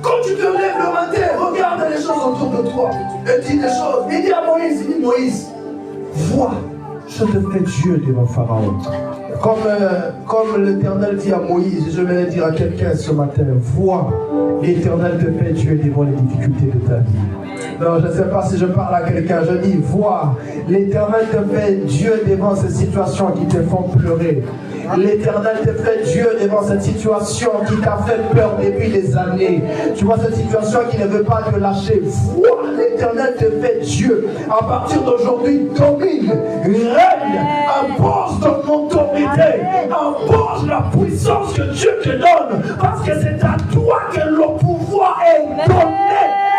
Quand tu te lèves le matin, regarde les choses autour de toi et dis des choses. Il dit à Moïse, il dit Moïse, vois, je te ferai Dieu devant Pharaon. Comme l'Éternel dit à Moïse, je vais le dire à quelqu'un ce matin, vois, l'Éternel te fait Dieu devant les difficultés de ta vie. Non, je ne sais pas si je parle à quelqu'un, je dis, vois, l'Éternel te fait Dieu devant ces situations qui te font pleurer. L'Éternel te fait Dieu devant cette situation qui t'a fait peur depuis des années. Tu vois cette situation qui ne veut pas te lâcher. Vois, l'Éternel te fait Dieu. À partir d'aujourd'hui, domine, règne, impose ton autorité, impose la puissance que Dieu te donne. Parce que c'est à toi que le pouvoir est donné.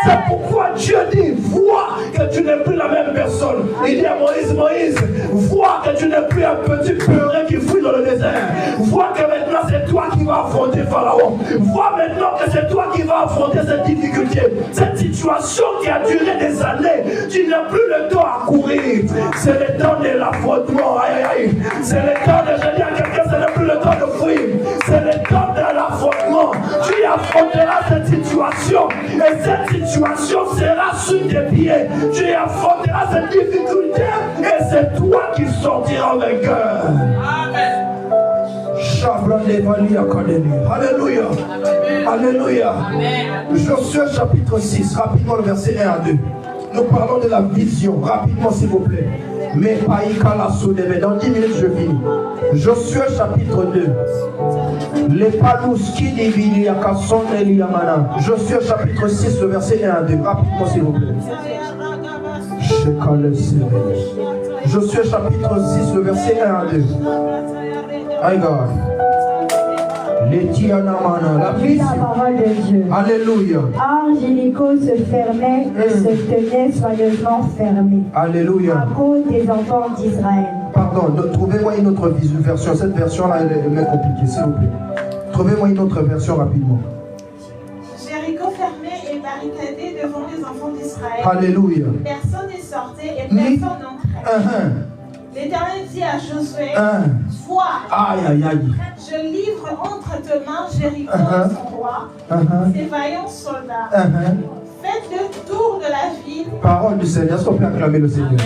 C'est pourquoi Dieu dit, vois que tu n'es plus la même personne. Il dit à Moïse, Moïse, vois que tu n'es plus un petit peureux qui fuit dans le désert. Vois que maintenant c'est toi qui vas affronter Pharaon. Vois maintenant que c'est toi qui vas affronter cette difficulté. Cette situation qui a duré des années. Tu n'as plus le temps à courir. C'est le temps de l'affrontement. Aïe, aïe, aïe. C'est le temps de, je dis à quelqu'un, ce n'est plus le temps de fuir. C'est le temps de l'affrontement. Tu affronteras cette situation. Et cette situation sera sous tes pieds. Tu affronteras cette difficulté et c'est toi qui sortiras vainqueur. Amen. Alléluia. Alléluia. Josué chapitre 6, rapidement le verset 1 à 2. Nous parlons de la vision, rapidement s'il vous plaît. Mais dans 10 minutes je finis. Josué chapitre 2. Josué chapitre 6, le verset 1 à 2. Rapidement s'il vous plaît. Josué chapitre 6, le verset 1 à 2. My God. La parole de Dieu. Alléluia. Or, Jéricho se fermait et se tenait soigneusement fermé. Alléluia. À cause des enfants d'Israël. Pardon, trouvez-moi une autre version. Cette version-là, elle est compliquée, s'il vous plaît. Trouvez-moi une autre version rapidement. Jéricho fermé et barricadé devant les enfants d'Israël. Alléluia. Personne n'est sorti et personne n'entrait. L'Éternel dit à Josué, vois, aïe, aïe, aïe. je livre entre tes mains Jéricho et son roi, ses vaillants soldats. Faites le tour de la ville. Parole du Seigneur, est-ce qu'on peut acclamer le Seigneur?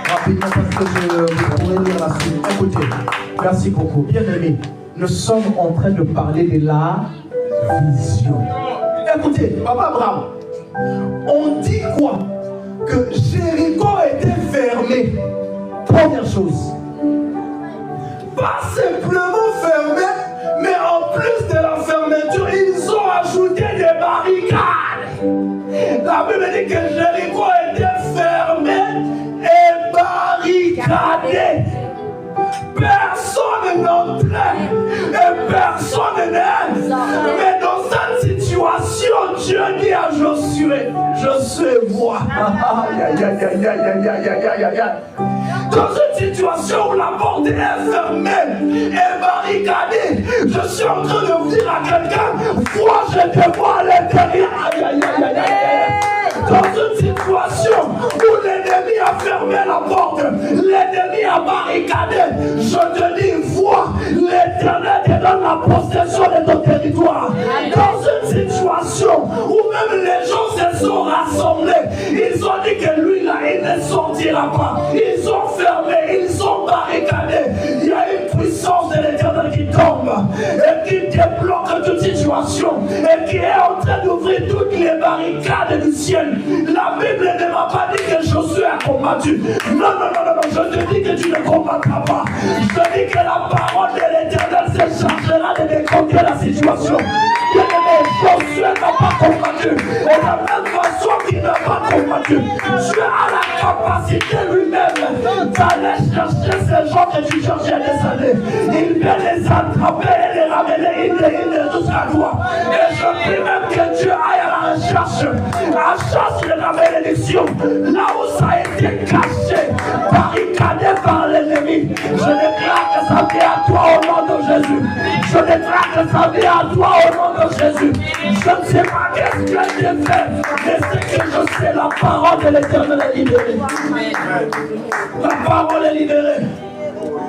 Rapidement, parce que je pourrais lire la suite. Écoutez, merci beaucoup. Bien-aimés, nous sommes en train de parler de la vision. Écoutez, Papa Abraham, on dit quoi? Que Jéricho était fermé. Première chose, pas simplement fermé, mais en plus de la fermeture, ils ont ajouté des barricades. La Bible dit que Jéricho était fermé et barricadé. Personne n'entrait et personne n'est. Mais dans cette situation, Dieu dit à Josué, Josué, vois. Dans une situation où la porte est fermée et barricadée, je suis en train de dire à quelqu'un, vois, je te vois à l'intérieur. Dans une situation où l'ennemi a fermé la porte, l'ennemi a barricadé, je te dis, vois, l'Éternel te donne la possession de ton territoire. Dans une situation où même les gens se sont rassemblés, ils ont dit que lui là, il ne sortira pas. Ils ont fermé, ils ont barricadé. Il y a une puissance de l'Éternel qui tombe et qui débloque toute situation et qui est en train d'ouvrir toutes les barricades du ciel. La Bible ne m'a pas dit que Josué a combattu. Non, je te dis que tu ne combattras pas. Je te dis que la parole de l'Éternel se chargera de décompter la situation. Josué n'a pas combattu. Et de la même façon qu'il n'a pas combattu, Dieu a la capacité lui-même d'aller chercher ces gens que tu cherchais des années. Il vient les attraper et les ramener in jusqu'à toi. Et je prie même que Dieu aille à la chasse la bénédiction, là où ça a été caché, barricadé par l'ennemi. Je déclare que ça vient à toi au nom de Jésus. Je déclare que ça vient à toi au nom de Jésus. Je ne sais pas qu'est-ce que j'ai fait, mais c'est que je sais la parole de l'Éternel est libérée. La parole est libérée.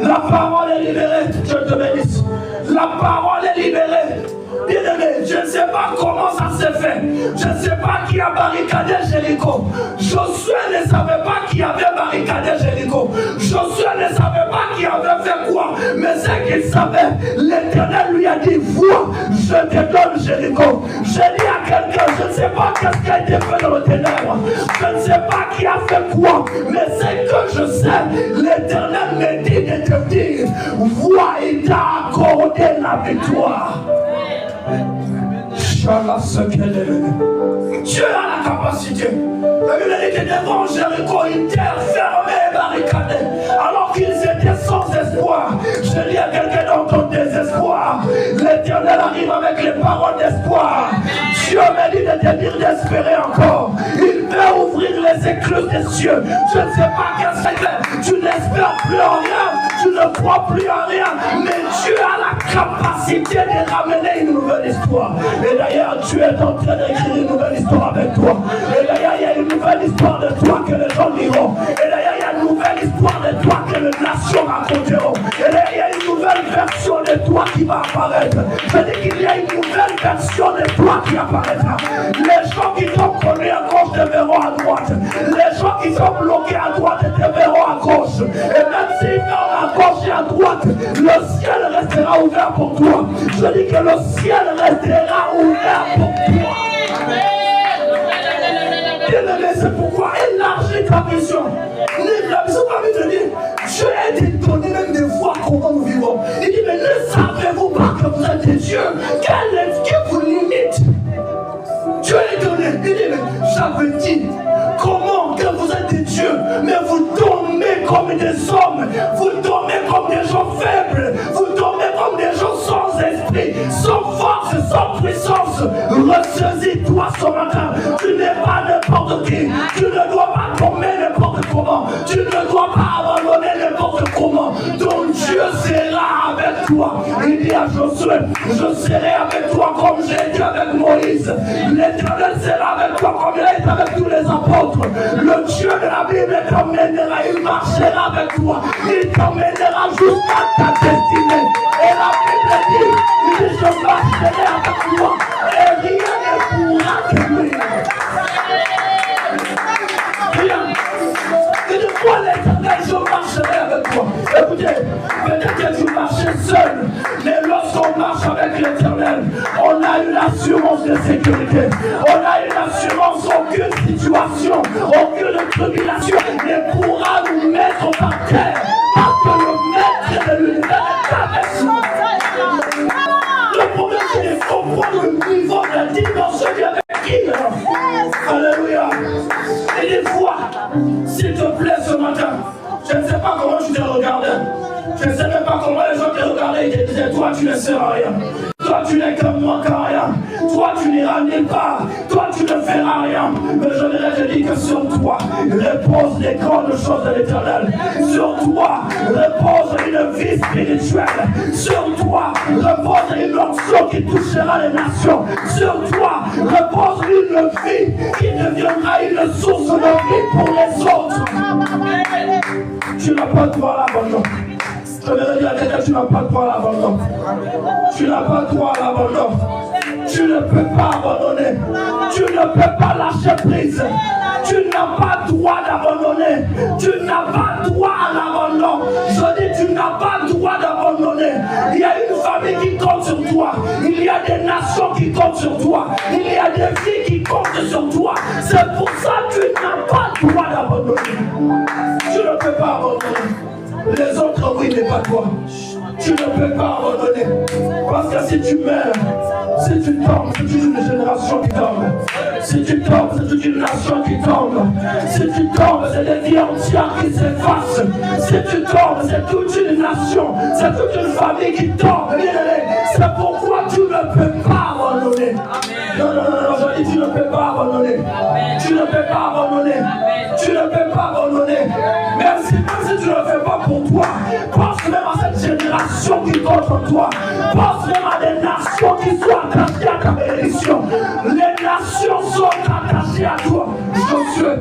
La parole est libérée. Je te bénisse. La parole est libérée. Bien-aimé, je ne sais pas comment ça s'est fait. Je ne sais pas qui a barricadé Jéricho. Josué ne savait pas qui avait barricadé Jéricho. Josué ne savait pas qui avait fait quoi. Mais ce qu'il savait, l'Éternel lui a dit, vois, je te donne Jéricho. J'ai dit à quelqu'un, je ne sais pas qu'est-ce qui a été fait dans le ténèbre. Je ne sais pas qui a fait quoi. Mais ce que je sais, l'Éternel me dit de te dire, vois, il t'a accordé la victoire. Dieu a la capacité. La Bible dit que devant Jéricho, une terre fermée et barricadée, alors qu'ils étaient sans espoir. Je dis à quelqu'un dans ton désespoir, l'Éternel arrive avec les paroles d'espoir. Dieu m'a dit de te dire d'espérer encore. Il peut ouvrir les écluses des cieux. Je ne sais pas qu'est-ce que c'est. Tu n'espères plus en rien. Tu ne crois plus en rien. Mais Dieu a la capacité de ramener une nouvelle histoire. Et d'ailleurs, tu es en train d'écrire une nouvelle histoire avec toi. Et d'ailleurs, il y a une nouvelle histoire de toi que les gens diront. Et d'ailleurs, il y a une nouvelle histoire de toi que les nations raconteront. Et d'ailleurs, il y a une nouvelle version de toi qui va apparaître. Je dis qu'il y a une nouvelle version de toi qui apparaîtra. Les gens qui sont connus à gauche te verront à droite. Les gens qui sont bloqués à droite te verront à gauche. Et même s'ils ferment à gauche et à droite, le ciel restera ouvert pour toi. Je dis que le ciel restera ouvert pour toi. Bien-aimé, c'est pourquoi élargis ta vision. La vision va me dire, Dieu a été donné même des fois comment nous vivons. Il dit, mais ne savez-vous pas que vous êtes des dieux? Quel est ce qui vous limite? Dieu est donné. Il dit, mais j'avais dit, comment que vous êtes des dieux, mais vous tombez comme des hommes, vous tombez comme des gens faibles, vous tombez comme des gens sans esprit, sans force, sans puissance. Ressaisis-toi ce matin. Tu n'es pas n'importe qui. Tu ne dois pas tomber n'importe comment. Tu ne dois pas abandonner n'importe comment. Ton Dieu sera avec toi. Il dit à Josué, je serai avec toi comme j'ai été avec Moïse. L'Éternel sera avec toi comme il a été avec tous les apôtres. Le Dieu de la Bible t'emmènera, il marchera avec toi. Il t'emmènera jusqu'à ta destinée. Et la Bible dit, il dit, je marcherai avec toi. Et rien ne pourra te nuire. Rien. Et de quoi l'Éternel, je marcherai avec toi. Écoutez, peut-être que tu marchais seul, mais lorsqu'on marche avec l'Éternel, on a une assurance de sécurité. On a une assurance, aucune situation, aucune tribulation ne pourra nous mettre par terre. Parce que le maître de l'univers est avec nous. Le problème, c'est de comprendre le niveau de la dimension avec qui. Alléluia. Et des fois, s'il te plaît ce matin, je ne sais pas comment tu te regardais. Je ne sais même pas comment les gens te regardaient et te disaient, toi tu ne sers à rien. Toi tu n'es comme moi qu'à rien. Toi tu n'iras nulle part. Toi tu ne feras rien. Mais je dirais, je dis que sur toi repose les grandes choses de l'Éternel. Sur toi repose une vie spirituelle. Sur toi repose une onction qui touchera les nations. Sur toi repose une vie qui deviendra une source de vie pour les autres. Tu n'as pas droit à l'abandon. Je vais dire à quelqu'un, tu n'as pas droit à l'abandon. Tu n'as pas droit à l'abandon. Tu ne peux pas abandonner. Tu ne peux pas lâcher prise. Tu n'as pas droit d'abandonner. Tu n'as pas droit à l'abandon. Je dis, tu n'as pas droit d'abandonner. Il y a une famille qui compte sur toi. Il y a des nations qui comptent sur toi. Il y a des vies qui comptent sur toi. C'est pour ça que tu n'as pas droit d'abandonner. Tu ne peux pas abandonner. Les autres, oui, mais pas toi. Tu ne peux pas abandonner. Parce que si tu meurs, si tu tombes, c'est toute une génération qui tombe. Si tu tombes, c'est toute une nation qui tombe. Si tu tombes, c'est des vies entières qui s'effacent. Si tu tombes, c'est toute une nation. C'est toute une famille qui tombe. C'est pourquoi tu ne peux pas abandonner. Non, non, non, non, dis, tu ne peux pas abandonner. Tu ne peux pas abandonner. Tu ne peux pas abandonner. Même si tu ne le fais pas pour toi, pense même à cette génération qui compte en toi. Pense même à des nations qui sont attachées à ta bénédiction. Les nations sont attachées à toi. Josué,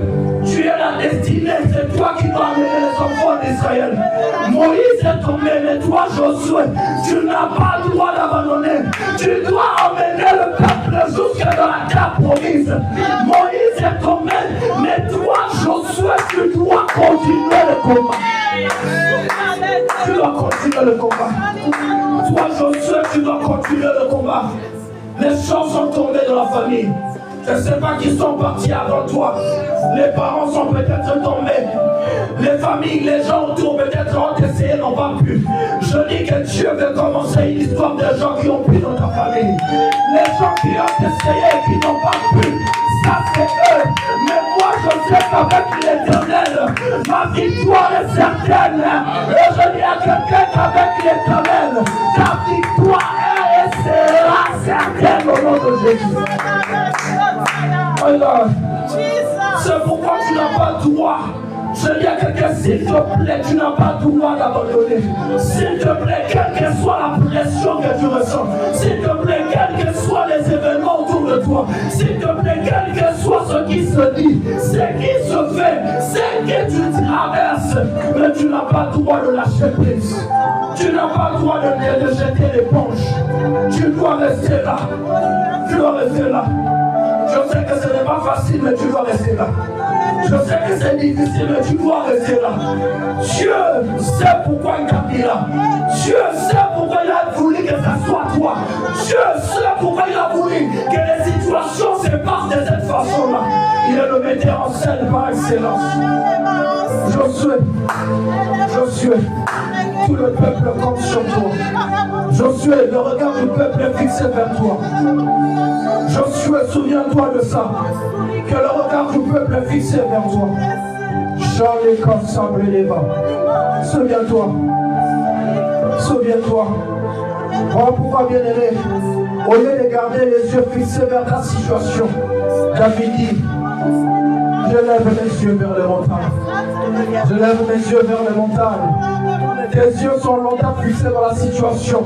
tu es la destinée, c'est toi qui dois amener les enfants d'Israël. Moïse est tombé, mais toi, Josué, tu n'as pas le droit d'abandonner. Tu dois emmener le peuple jusqu'à dans la terre promise. Moïse est tombé, mais toi, Josué, tu dois continuer le combat. Tu dois continuer le combat. Toi, Josué, tu dois continuer le combat. Les choses sont tombées dans la famille. Je ne sais pas qui sont partis avant toi. Les parents sont peut-être tombés. Les familles, les gens autour peut-être ont essayé, n'ont pas pu. Je dis que Dieu veut commencer une histoire de gens qui ont pu dans ta famille. Les gens qui ont essayé et qui n'ont pas pu, ça c'est eux. Mais moi je sais qu'avec l'Éternel, ma victoire est certaine. Et je dis à quelqu'un qu'avec l'Éternel, ta victoire est et sera certaine au nom de Jésus. C'est pourquoi tu n'as pas le droit. Je dis à quelqu'un, s'il te plaît, tu n'as pas le droit d'abandonner. S'il te plaît, quelle que soit la pression que tu ressens, s'il te plaît, quels que soient les événements autour de toi, s'il te plaît, quel que soit ce qui se dit, ce qui se fait, ce que tu traverses, mais tu n'as pas le droit de lâcher prise. Tu n'as pas le droit de jeter l'éponge. Tu dois rester là. Tu dois rester là. Je sais que ce n'est pas facile, mais tu dois rester là. Je sais que c'est difficile, mais tu dois rester là. Dieu sait pourquoi il t'a mis là. Dieu sait pourquoi il a voulu que ça soit toi. Dieu sait pourquoi il a voulu que les situations se passent de cette façon-là. Il est le metteur en scène par excellence. Josué, tout le peuple compte sur toi. Josué, le regard du peuple est fixé vers toi. Josué, souviens-toi de ça. Que le regard du peuple est fixé vers toi. Charles comme semble les bas. Souviens-toi. Souviens-toi. Voilà pourquoi, bien-aimé, au lieu de garder les yeux fixés vers ta situation, David dit, je lève mes yeux vers les montagnes. Je lève mes yeux vers les montagnes. Tes yeux sont longtemps fixés dans la situation.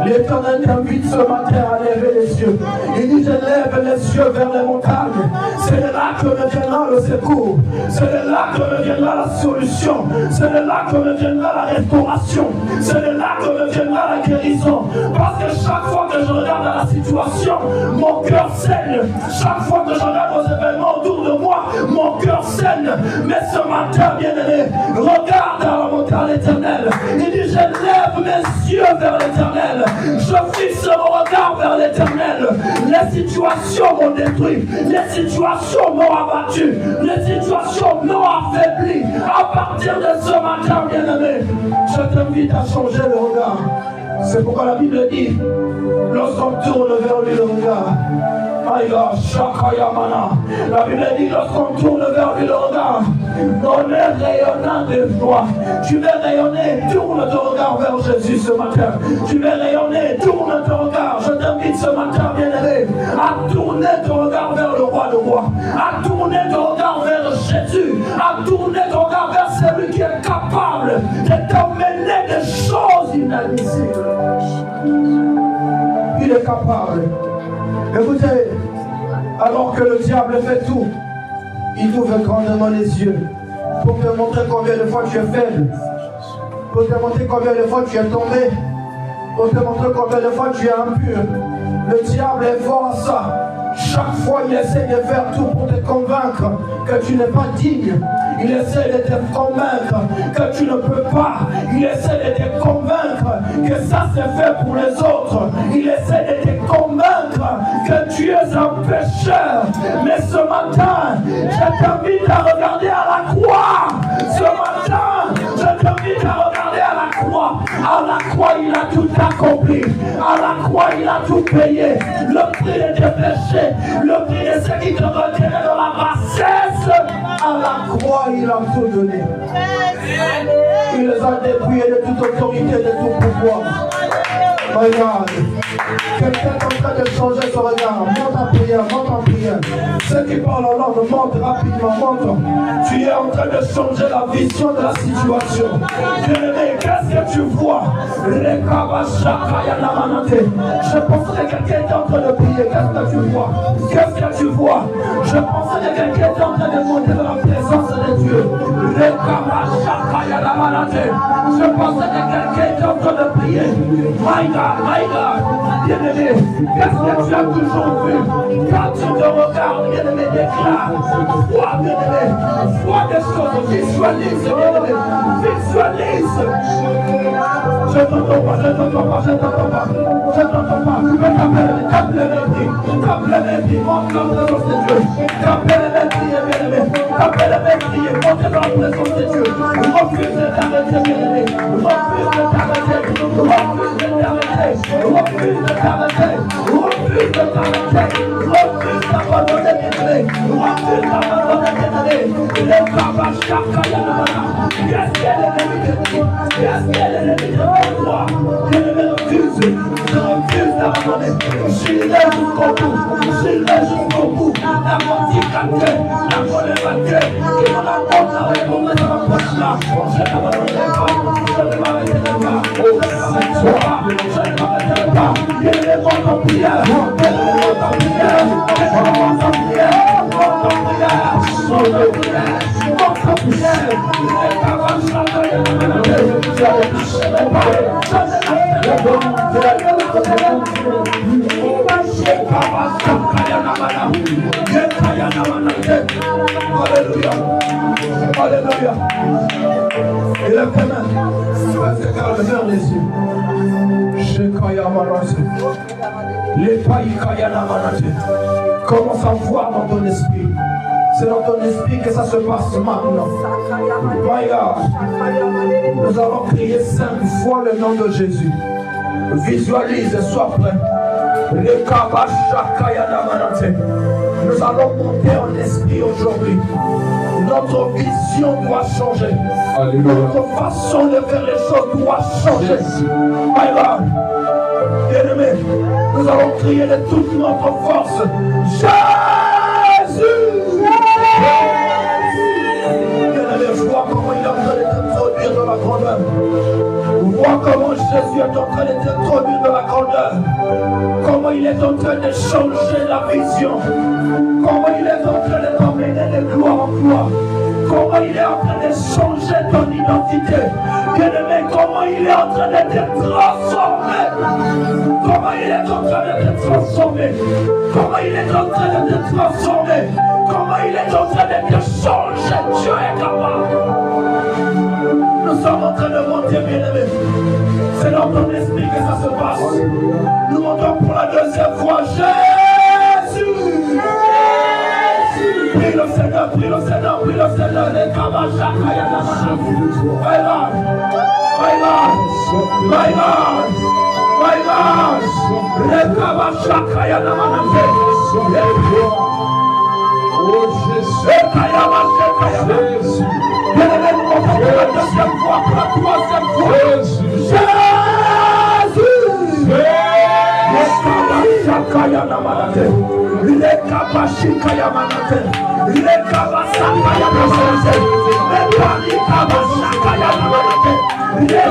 L'Éternel t'invite ce matin à lever les yeux. Il dit, je lève les yeux vers les montagnes. C'est de là que me viendra le secours. C'est de là que me viendra la solution. C'est de là que me viendra la restauration. C'est de là que me viendra la guérison. Parce que chaque fois que je regarde à la situation, mon cœur saigne. Chaque fois que je regarde aux événements autour de moi, mon cœur saigne. Mais ce matin, bien-aimé, regarde à la montagne éternelle. Il dit, je lève mes yeux vers l'éternel. Je fixe mon regard vers l'éternel. Les situations m'ont détruit. Les situations m'ont abattu. Les situations m'ont affaibli. À partir de ce matin, bien-aimé, je t'invite à changer le regard. C'est pourquoi la Bible dit, lorsqu'on tourne vers lui le regard, la Bible dit, lorsqu'on tourne vers lui le regard, on est rayonnant de joie. Tu veux rayonner, tourne ton regard vers Jésus ce matin. Tu veux rayonner, tourne ton regard. Je t'invite ce matin, bien-aimé, à tourner ton regard vers le roi de rois, à tourner ton regard vers Jésus, à tourner ton regard vers celui qui est capable de t'emmener des choses inadmissibles. Il est capable. Écoutez, alors que le diable fait tout, il ouvre grandement les yeux pour te montrer combien de fois tu es faible, pour te montrer combien de fois tu es tombé, pour te montrer combien de fois tu es impur. Le diable est fort à ça. Chaque fois, il essaie de faire tout pour te convaincre que tu n'es pas digne. Il essaie de te convaincre que tu ne peux pas. Il essaie de te convaincre que ça c'est fait pour les autres. Il essaie de te convaincre que tu es un pécheur. Mais ce matin, je t'invite à regarder à la croix. Ce matin, je t'invite à regarder à la croix. À la croix, il a tout accompli. À la croix, il a tout payé. Le prix de tes péchés, le prix de ce qui te retenait dans la bassesse. À la croix, il a tout donné. Il les a dépouillés de toute autorité, de tout pouvoir. My God. Quelqu'un est en train de changer son regard. Monte en prière, monte en prière. Ceux qui parlent en langue, monte rapidement, monte. Tu es en train de changer la vision de la situation. Bien-aimé, qu'est-ce que tu vois? Je penserais que quelqu'un est en train de prier. Qu'est-ce que tu vois? Qu'est-ce que tu vois? Je pensais que quelqu'un est en train de monter dans la présence de Dieu. Je pensais que quelqu'un est en train de prier. My God, bien-aimé, qu'est-ce que tu as toujours vu? Quand tu te regardes, bien-aimé, déclare. Vois, bien-aimé, vois des choses, visualise, bien-aimé, visualise. Je t'entends pas, je t'entends pas, je t'entends pas, je t'entends pas. Tape les pieds, monte dans la présence de Dieu. Tape les pieds, bien-aimé, tape les pieds, monte dans la présence de Dieu. Refuse de t'arrêter, bien-aimé, refuse de t'arrêter, refuse de t'arrêter, refuse de t'arrêter, refuse de t'arrêter, refuse d'abandonner, bien-aimé, refuse d'abandonner, bien-aimé. Les Kabachakayana, qu'est-ce qu'elle est l'ennemi de toi? Qu'est-ce qu'elle est l'ennemi de toi? Bien-aimé, refuse, je refuse d'abandonner. J'irai jusqu'au bout, j'irai jusqu'au bout. La menticate, la problématique, qui m'en apporte la réponse de ma poche là. Je ne m'arrêterai pas, je ne m'arrêterai pas, je ne m'arrêterai pas, je ne m'arrêterai pas. Bien-aimé, monte en prière, bien-aimé, monte en prière, bien-aimé, monte en prière, monte en prière, monte en prière, monte en prière. Les Kabachakayana, je ne lâcherai pas, je ne lâcherai Alléluia. Alléluia. Et lève tes mains. Ferme les yeux. Commence à voir dans ton esprit. C'est dans ton esprit que ça se passe maintenant. My God. Nous allons crier 5 fois le nom de Jésus. Visualise et sois prêt. Nous allons monter en esprit aujourd'hui. Notre vision doit changer. Alléluia. Notre façon de faire les choses doit changer. My God. Bien-aimé, nous allons crier de toute notre force. Jésus! Bien-aimé, je vois comment il est en train de t'introduire dans la grandeur. Vois comment Jésus est en train de t'introduire dans la grandeur. Comment il est en train de changer la vision. Comment il est en train de t'emmener de gloire en gloire. Comment il est en train de changer ton identité. Bien-aimé, comment il est en train de te transformer. Comment il est en train de te transformer. Comment il est en train de te transformer. Comment il est en train de te changer. Dieu est capable. Nous sommes en train de monter, bien-aimé. C'est dans ton esprit que ça se passe. Nous montons pour la deuxième fois. Jésus! Prie le Seigneur, prie le Seigneur, prie le Seigneur. Les Kabachakayana. My God! My God! My God! My God! Les Kabachakayana. Oh Jésus! Jésus! Bien-aimé, nous montons pour la deuxième fois, pour la troisième fois. Jésus! Jésus! Les Kabashikaya Manate, les Kabasakaya Manate, les Kabasakaya Manate, les Kabasakaya Manate, les Kabasakaya Manate, les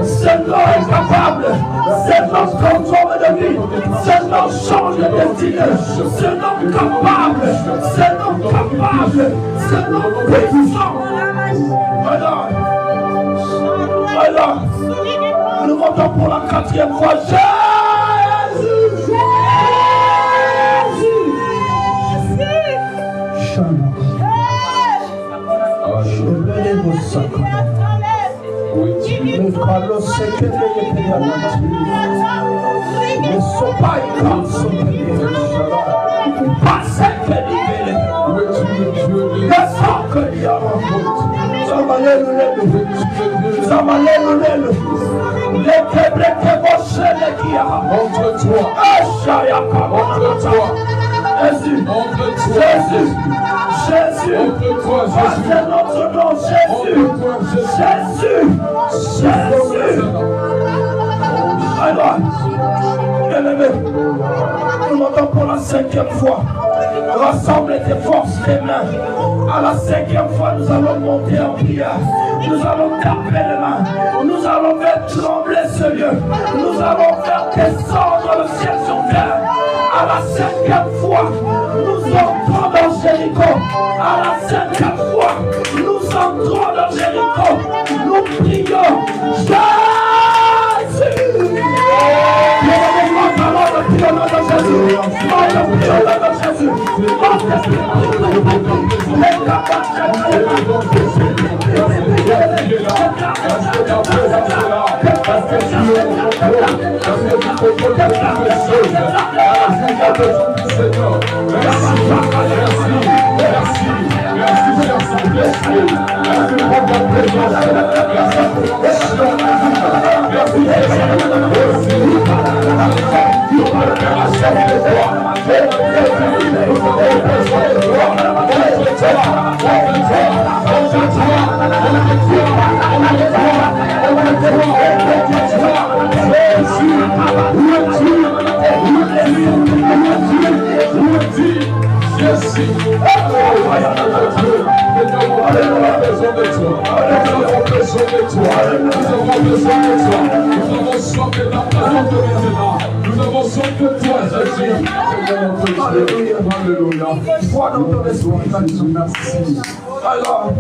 ce nom est capable, ce nom transforme de vie, ce nom change de destinée, ce nom capable, ce nom capable, ce nom puissant. Alors, nous montons pour la 4e fois. Jésus! Parce que libéré. Le sang que l'il y a. Jésus, Jésus, Jésus, c'est notre nom, Jésus, Jésus, Jésus. Alors, bien-aimé, nous montons pour la 5e fois. Rassemble tes forces, tes mains. À la 5e fois, nous allons monter en prière. Nous allons taper les mains. Nous allons faire trembler ce lieu. Nous allons faire descendre le ciel sur terre. À la 5e fois, nous entrons dans Jéricho. À la 5e fois, nous entrons dans Jéricho. Nous prions Jésus. Alors,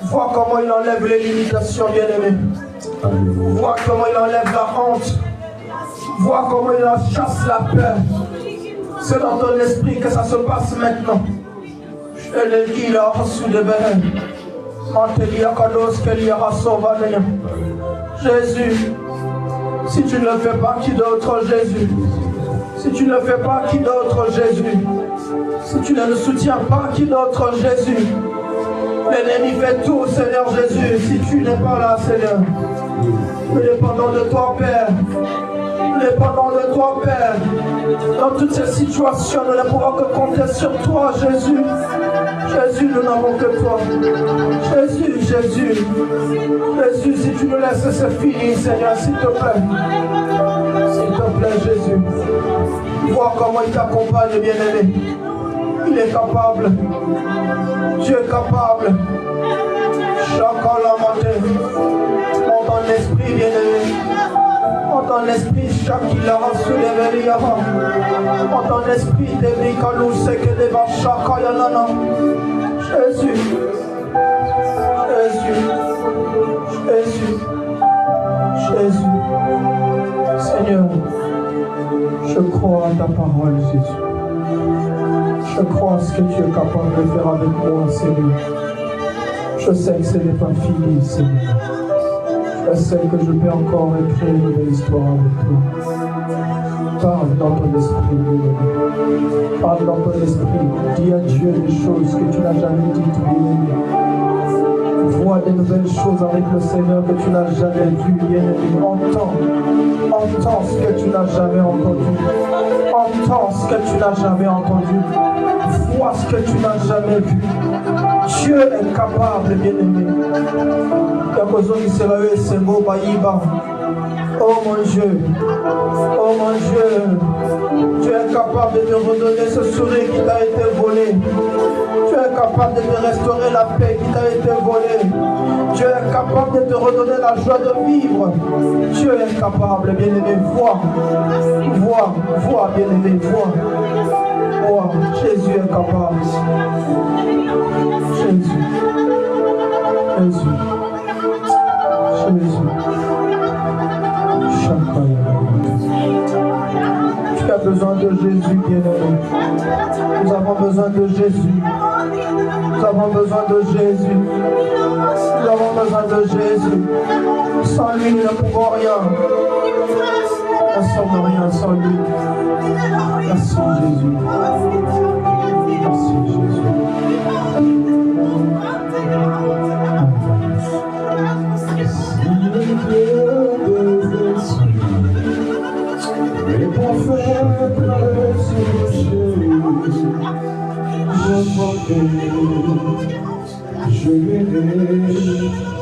vois comment il enlève les limitations, bien-aimé. Vois comment il enlève la honte. Vois comment il en chasse la peur. C'est dans ton esprit que ça se passe maintenant. Il a reçu de Belen. Jésus, si tu ne le fais pas, qui d'autre, Jésus? Si tu ne le fais pas, qui d'autre, Jésus? Si tu ne le soutiens pas, qui d'autre, Jésus? L'ennemi fait tout, Seigneur Jésus, si tu n'es pas là, Seigneur. Nous dépendons de toi, Père. Nous dépendons de toi, Père. Dans toutes ces situations, nous ne pourrons que compter sur toi, Jésus. Jésus, nous n'avons que toi. Jésus, Jésus. Jésus, si tu nous laisses, c'est fini, Seigneur, s'il te plaît. S'il te plaît, Jésus. Vois comment il t'accompagne, bien-aimé. Il est capable. Dieu est capable. Chacun l'a matin. Dans ton esprit, bien-aimé. En ton esprit, chaque il a reçu les véliaras. En ton esprit, des bricolous, c'est que des vaches, chacun y en a. Jésus. Jésus. Jésus. Jésus. Seigneur, je crois à ta parole, Jésus. Je crois à ce que tu es capable de faire avec moi, Seigneur. Je sais que ce n'est pas fini, Seigneur. Je sais que je peux encore écrire une nouvelle histoire avec toi. Parle dans ton esprit, bien-aimé. Parle dans ton esprit. Dis à Dieu des choses que tu n'as jamais dites, bien-aimé. Vois des nouvelles choses avec le Seigneur que tu n'as jamais vues, bien-aimé. Entends ce que tu n'as jamais entendu. Entends ce que tu n'as jamais entendu. Vois ce que tu n'as jamais vu. Dieu est capable, bien-aimé. Oh mon Dieu, oh mon Dieu, tu es capable de te redonner ce sourire qui t'a été volé. Tu es capable de te restaurer la paix qui t'a été volée. Tu es capable de te redonner la joie de vivre. Dieu est capable, bien-aimé. Vois, bien-aimé, vois. Jésus est capable. Jésus. Tu as besoin de Jésus, bien-aimé. Nous avons besoin de Jésus. Nous avons besoin de Jésus. Nous avons besoin de Jésus. Sans lui, nous ne pouvons rien. Nous ne sommes rien sans lui. Merci Jésus. Les prophètes pleurent sur le chemin. Je verrai